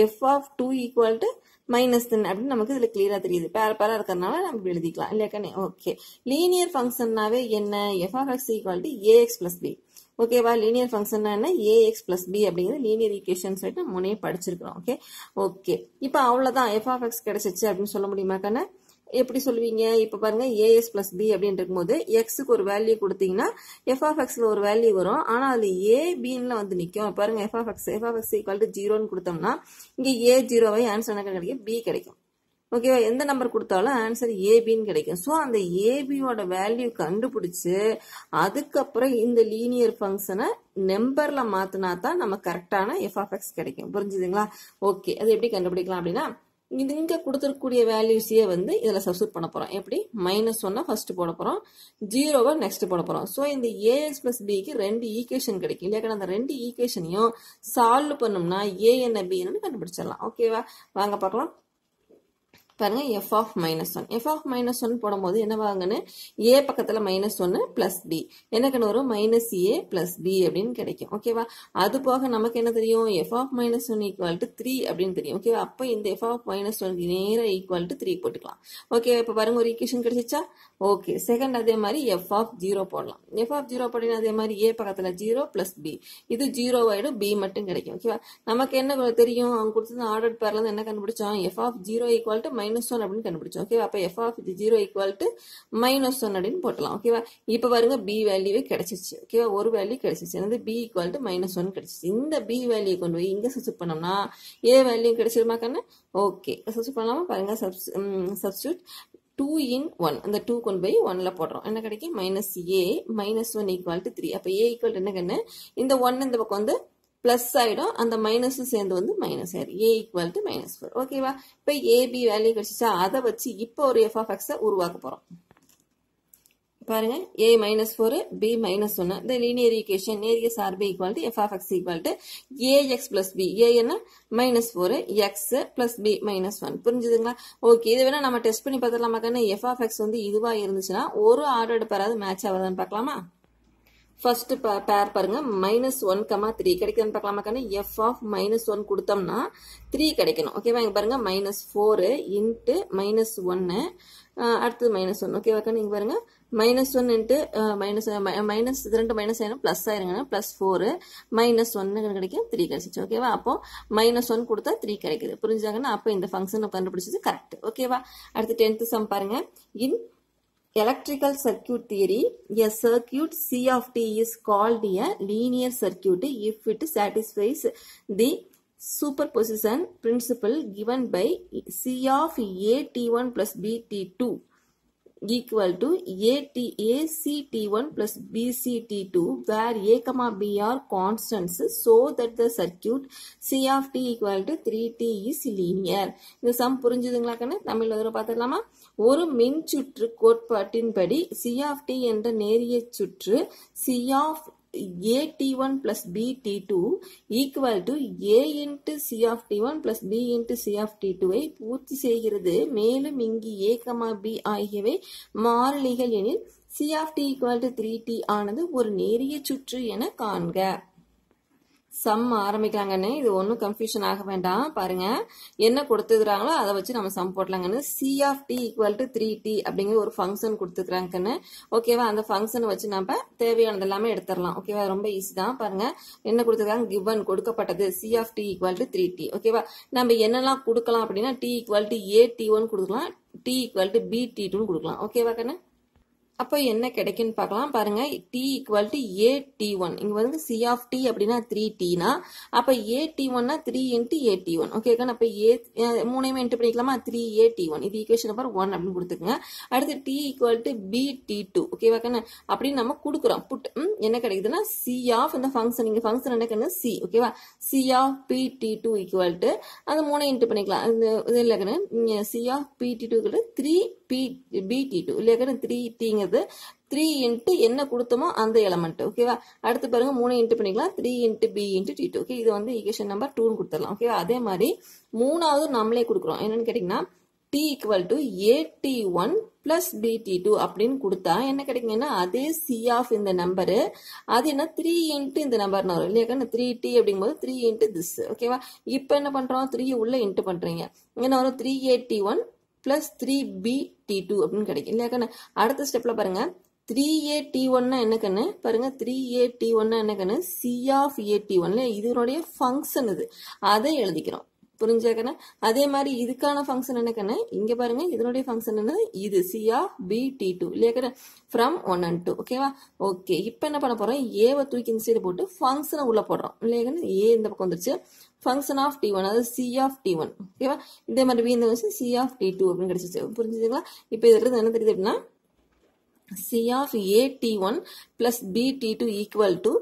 எஃப் ஆஃப் 2 ஈக்குவல் டு -10 அப்படின்னு நமக்கு இதுல கிளியரா தெரியுது. பேரா இருக்கிறதுனால நம்ம எழுதிக்கலாம் இல்லையா? ஓகே, லீனியர் ஃபங்க்ஷன்னாவே என்ன? F of X equal to a x plus b. ஓகேவா? லீனியர் ஃபங்க்ஷன் என்ன? ax பிளஸ் பி அப்படிங்கிறது லீனியர் ஈக்குவேஷன் சொல்லிட்டு முன்னே படிச்சிருக்கிறோம். ஓகே ஓகே, இப்போ அவ்வளவுதான் எஃப் ஆஃப் எக்ஸ் கிடைச்சிச்சு அப்படின்னு சொல்ல முடியுமா கண்ணா? எப்படி சொல்லுவீங்க? இப்ப பாருங்க as பிளஸ் பி அப்படின்னு இருக்கும்போது எக்ஸுக்கு ஒரு வேல்யூ கொடுத்தீங்கன்னா எஃப் ஆஃப் எக்ஸ்ல ஒரு வேல்யூ வரும். ஆனா அது ஏ பின்னு வந்து நிக்கும். பாருங்க F of X equal to 0ன்னு கொடுத்தோம்னா இங்க a0வை ஆன்சர் என்ன கிடைக்கும்? பி கிடைக்கும். ஓகேவா? எந்த நம்பர் கொடுத்தாலும் ஆன்சர் ஏபின்னு கிடைக்கும். ஸோ அந்த ஏபியோட வேல்யூ கண்டுபிடிச்சு அதுக்கப்புறம் இந்த லீனியர் ஃபங்க்ஷனை நம்பர்ல மாத்தினா தான் நம்ம கரெக்டான எஃப் ஆஃப் எக்ஸ் கிடைக்கும். புரிஞ்சுதுங்களா? ஓகே, அது எப்படி கண்டுபிடிக்கலாம் அப்படின்னா இங்க கொடுத்துருக்கூடிய வேல்யூஸையே வந்து இதுல சப்ஸ்டிட் பண்ண போறோம். எப்படி? -1 ஃபர்ஸ்ட் போட போறோம், 0 நெக்ஸ்ட் போட போறோம். ஸோ இந்த ஏஎக்ஸ் பிளஸ் பிக்கு 2 ஈக்குவேஷன் கிடைக்கும் இல்லையா? அந்த 2 ஈக்குவேஷனையும் சால்வ் பண்ணோம்னா ஏ என்ன பி என்ன கண்டுபிடிச்சிடலாம். ஓகேவா? வாங்க பார்க்கலாம். பாருங்க f of -1 f of -1 போடும்போது என்னவாங்கன்னு a பக்கத்துல -1 plus b எனக்கு வரும் -a plus b அப்படின்னு கிடைக்கும் ஓகேவா அது போக நமக்கு என்ன தெரியும் f of -1 equal to 3 அப்படின்னு தெரியும் ஓகேவா அப்ப இந்த f of -1 நேரா equal to 3 போட்டுக்கலாம் ஓகே இப்ப பாருங்க ஒரு ஈக்குவேஷன் கிடைச்சிச்சா ஓகே செகண்ட் அதே மாதிரி f of 0 போடலாம் f of 0 போட்டீங்கன்னா அதே மாதிரி a பக்கத்துல 0 plus b இது 0 ஆயிடும் b மட்டும் கிடைக்கும் ஓகேவா நமக்கு என்ன தெரியும் அவங்க கொடுத்தது ஆர்டர் பேர்ல இருந்து என்ன கண்டுபிடிச்சோம் f of 0 equal to -1 அப்படின்னு கண்டுபிடிச்சோம் ஓகேவா அப்ப f of 0 equal to -1 அப்படின்னு போடலாம் ஓகேவா இப்ப பாருங்க b வேல்யூவே கிடைச்சிச்சு ஓகேவா ஒரு வேல்யூ கிடைச்சிச்சு என்னது b equal to -1 கிடைச்சிச்சு இந்த b வேல்யூ கொண்டு போய் இங்க சப்ஸ்டிட்யூட் பண்ணோம்னா a வேல்யூ கிடைச்சிருமா கண்ணு ஓகே சப்ஸ்டிட்யூட் பண்ணலாமா பாருங்க சப்ஸ்டிட்யூட் 2 in 1 அந்த 2 கொண்டு போய் 1ல போடுறோம் என்ன கிடைக்கும் -a -1 equal to 3 அப்ப a equal to என்ன கண்ணு இந்த 1 இந்த பக்கம் வந்து பிளஸ் ஆயிடும் அந்த மைனஸ் சேர்ந்து வந்து மைனஸ் ஆயிடும் a equal to -4 ஓகேவா இப்ப ab வேல்யூ கிடைச்சிச்சா அதை வச்சு இப்போ ஒரு f of x உருவாக்க போறோம் பாருங்க a -4 b -1 the linear equation நேரிய சார்பு equal to f of x equal to ax plus b a என்ன -4 x plus b -1 புரிஞ்சுதுங்களா ஓகே இது வேணா நம்ம டெஸ்ட் பண்ணி பார்த்துடலாமா கண்ணு f of x வந்து இதுவா இருந்துச்சுன்னா ஒரு ஆர்டர்டு பேராவது மேட்ச் ஆகுதான்னு பார்க்கலாமா ஃபர்ஸ்ட் பேர் பாருங்க -1, 3 கிடைக்குதுன்னு பார்க்கலாமா கண்ணு f of -1 கொடுத்தோம்னா 3 கிடைக்கணும் ஓகேவா இங்க பாருங்க -4 into -1 அடுத்து -1 ஓகேவா கண்ணு இங்க பாருங்க -1 into மைனஸ் இது ரெண்டு மைனஸ் ஆயிரும் பிளஸ் ஆயிருங்க +4 -1 கிடைக்கும் 3 கிடைச்சிச்சு ஓகேவா அப்போ -1 கொடுத்தா 3 கிடைக்குது புரிஞ்சுதாங்கன்னா அப்போ இந்த ஃபங்க்ஷன் கண்டுபிடிச்சது கரெக்ட் ஓகேவா அடுத்து 10th சம் பாருங்க இன் electrical circuit theory, a circuit C of t is called a linear circuit if it satisfies the superposition principle given by C of a t1 plus b t2 equal to ACT1 plus BCT2 where A, B are constants so that the circuit C of t equal to 3t is linear. இந்த some புரிஞ்சுதுங்களா கண்ணு தமிழ்ல ஒரு பார்த்துடலாமா ஒரு மின்சுற்று கோட்பாட்டின்படி C of t என்ற நேரிய சுற்று C of AT1 plus BT2 equal to A into C of T1 plus B into C of T2 ஐ பூர்த்தி செய்கிறது மேலும் இங்கு A, B ஆகியவை மாறிலிகள் எனில் C of T equal to 3t ஆனது ஒரு நேரிய சுற்று என காண்க சம் ஆரம்பிக்கலாங்கன்னு இது ஒன்றும் கன்ஃபியூஷன் ஆக வேண்டாம் பாருங்க என்ன கொடுத்துக்கிறாங்களோ அதை வச்சு நம்ம some போடலாங்கன்னு C of t equal to 3t அப்படிங்கிற ஒரு ஃபங்க்ஷன் கொடுத்துக்கிறாங்கன்னு ஓகேவா அந்த ஃபங்க்ஷனை வச்சு நம்ம தேவையானது எல்லாமே எடுத்துடலாம் ஓகேவா ரொம்ப ஈஸி தான் பாருங்க என்ன கொடுத்துருக்காங்க given கொடுக்கப்பட்டது C of t equal to 3t ஓகேவா நம்ம என்னெல்லாம் கொடுக்கலாம் அப்படின்னா t equal to AT1 கொடுக்கலாம் t equal to BT2 கொடுக்கலாம் ஓகேவா கண்ணு அப்போ என்ன கிடைக்குன்னு பார்க்கலாம் பாருங்க t equal to AT1 இங்க வந்து C of t அப்படின்னா 3t னா அப்ப AT1 னா 3 into AT1 ஓகே கண்ணு அப்ப மூணையுமே இன்ட் பண்ணிக்கலாமா 3AT1 இது ஈக்குவேஷன் நம்பர் 1 அப்படின்னு கொடுத்துக்கங்க அடுத்து t equal to BT2 ஓகேவா கண்ணு அப்படின்னு நம்ம கொடுக்குறோம் புட் என்ன கிடைக்குதுன்னா C of இந்த ஃபங்க்ஷன் இங்க ஃபங்க்ஷன் என்ன கண்ணு C ஓகேவா C of BT2 equal to அந்த மூணை இன்ட் பண்ணிக்கலாம் இது இல்ல கண்ணு C of BT2 equal to 3BT2 இல்லையா கண்ணு 3tங்கிறது 3 into என்ன கொடுத்தோமோ அந்த எலமெண்ட் ஓகேவா அடுத்து பாருங்க 3 இன்ட் பண்ணிக்கலாம் 3 into b into t2 okay இது வந்து ஈக்குவேஷன் நம்பர் 2 ன்னு கொடுத்துடலாம் ஓகேவா அதே மாதிரி மூணாவது நம்மளே கொடுக்குறோம் என்னன்னு கேட்டீங்கன்னா t equal to AT1 plus BT2 அப்படின்னு கொடுத்தா என்ன கிடைக்குங்கன்னா அதே C of இந்த நம்பரு அது என்ன 3 into இந்த நம்பர்னு வரும் இல்லையா 3t அப்படிங்கும்போது 3 into this ஓகேவா இப்போ என்ன பண்றோம் 3 உள்ள இன்ட் பண்றீங்க என்ன வரும் 3AT1 plus 3BT2 அப்படின்னு கிடைக்கும் இல்லையா கண்ணு அடுத்த ஸ்டெப்ல பாருங்க 3AT1 என்ன கண்ணு பாருங்க 3AT1 என்ன கண்ணு C of AT1 இதனுடைய ஃபங்க்ஷன் இது அதை எழுதிக்கிறோம் புரிஞ்சா கண்ணு அதே மாதிரி இதுக்கான ஃபங்க்ஷன் என்ன கண்ணு இங்க பாருங்க இதனுடைய ஃபங்க்ஷன் என்ன இது C of BT2 இல்லையா கண்ணு from 1 and 2 ஓகேவா ஓகே இப்போ என்ன பண்ண போறோம் ஏவை தூக்கி இந்த சைடு போட்டு ஃபங்க்ஷனை உள்ள போடுறோம் இல்லையா கண்ணு ஏ இந்த பக்கம் வந்துருச்சு function of t1 அதாவது C of t1 ஓகேவா இதே மாதிரி b இந்த C of t2 அப்படின்னு கிடைச்சிச்சு புரிஞ்சுதுங்களா இப்போ இதுல இருந்து என்ன தெரியுது அப்படின்னா C of AT1 plus BT2 equal to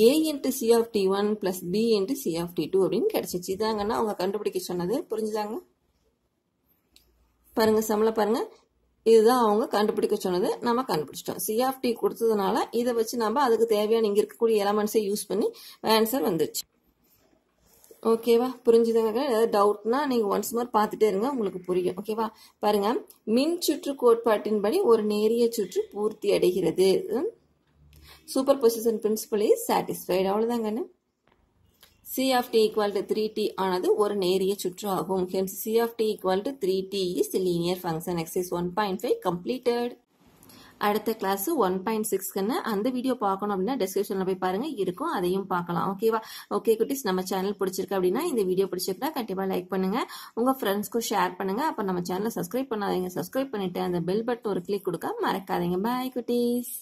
A into C of T1 plus B into C of T2 அப்படின்னு கிடைச்சிச்சு இதாங்கன்னா அவங்க கண்டுபிடிக்க சொன்னது புரிஞ்சுதாங்க பாருங்க சமல பாருங்க இதுதான் அவங்க கண்டுபிடிக்க சொன்னது நம்ம கண்டுபிடிச்சிட்டோம் C of t கொடுத்ததுனால இதை வச்சு நம்ம அதுக்கு தேவையான இங்க இருக்கக்கூடிய எலமெண்ட்ஸை யூஸ் பண்ணி ஆன்சர் வந்துச்சு ஓகேவா? புரிஞ்சுதுங்க. ஏதாவது டவுட்னா நீங்க ஒன்ஸ் மோர் பார்த்துட்டே இருங்க, உங்களுக்கு புரியும். ஓகேவா? பாருங்க, மின் சுற்று கோட்பாட்டின்படி ஒரு நேரிய சுற்று பூர்த்தி அடைகிறது. Superposition principle is satisfied. அவ்வளவுதாங்கன்னு. C of t equal to 3t ஆனது ஒரு நேரிய சுற்று ஆகும். Hence C of t equal to 3t is a linear function. Exercise 1.5 completed. அடுத்த கிளாஸ் 1.6க்குன்னு அந்த வீடியோ பார்க்கணும் அப்படின்னா டிஸ்கிரிப்ஷன்ல போய் பாருங்க, இருக்கும், அதையும் பார்க்கலாம். ஓகேவா? ஓகே குட்டீஸ், நம்ம சேனல் பிடிச்சிருக்கு அப்படின்னா இந்த வீடியோ பிடிச்சிருக்கா கண்டிப்பா லைக் பண்ணுங்க, உங்க ஃப்ரெண்ட்ஸ்க்கும் ஷேர் பண்ணுங்க. அப்ப நம்ம சேனலை சப்ஸ்கிரைப் பண்ணாதீங்க, சப்ஸ்கிரைப் பண்ணிட்டு அந்த பெல் பட்டன் ஒரு கிளிக் கொடுக்க மறக்காதீங்க. பாய் குட்டீஸ்.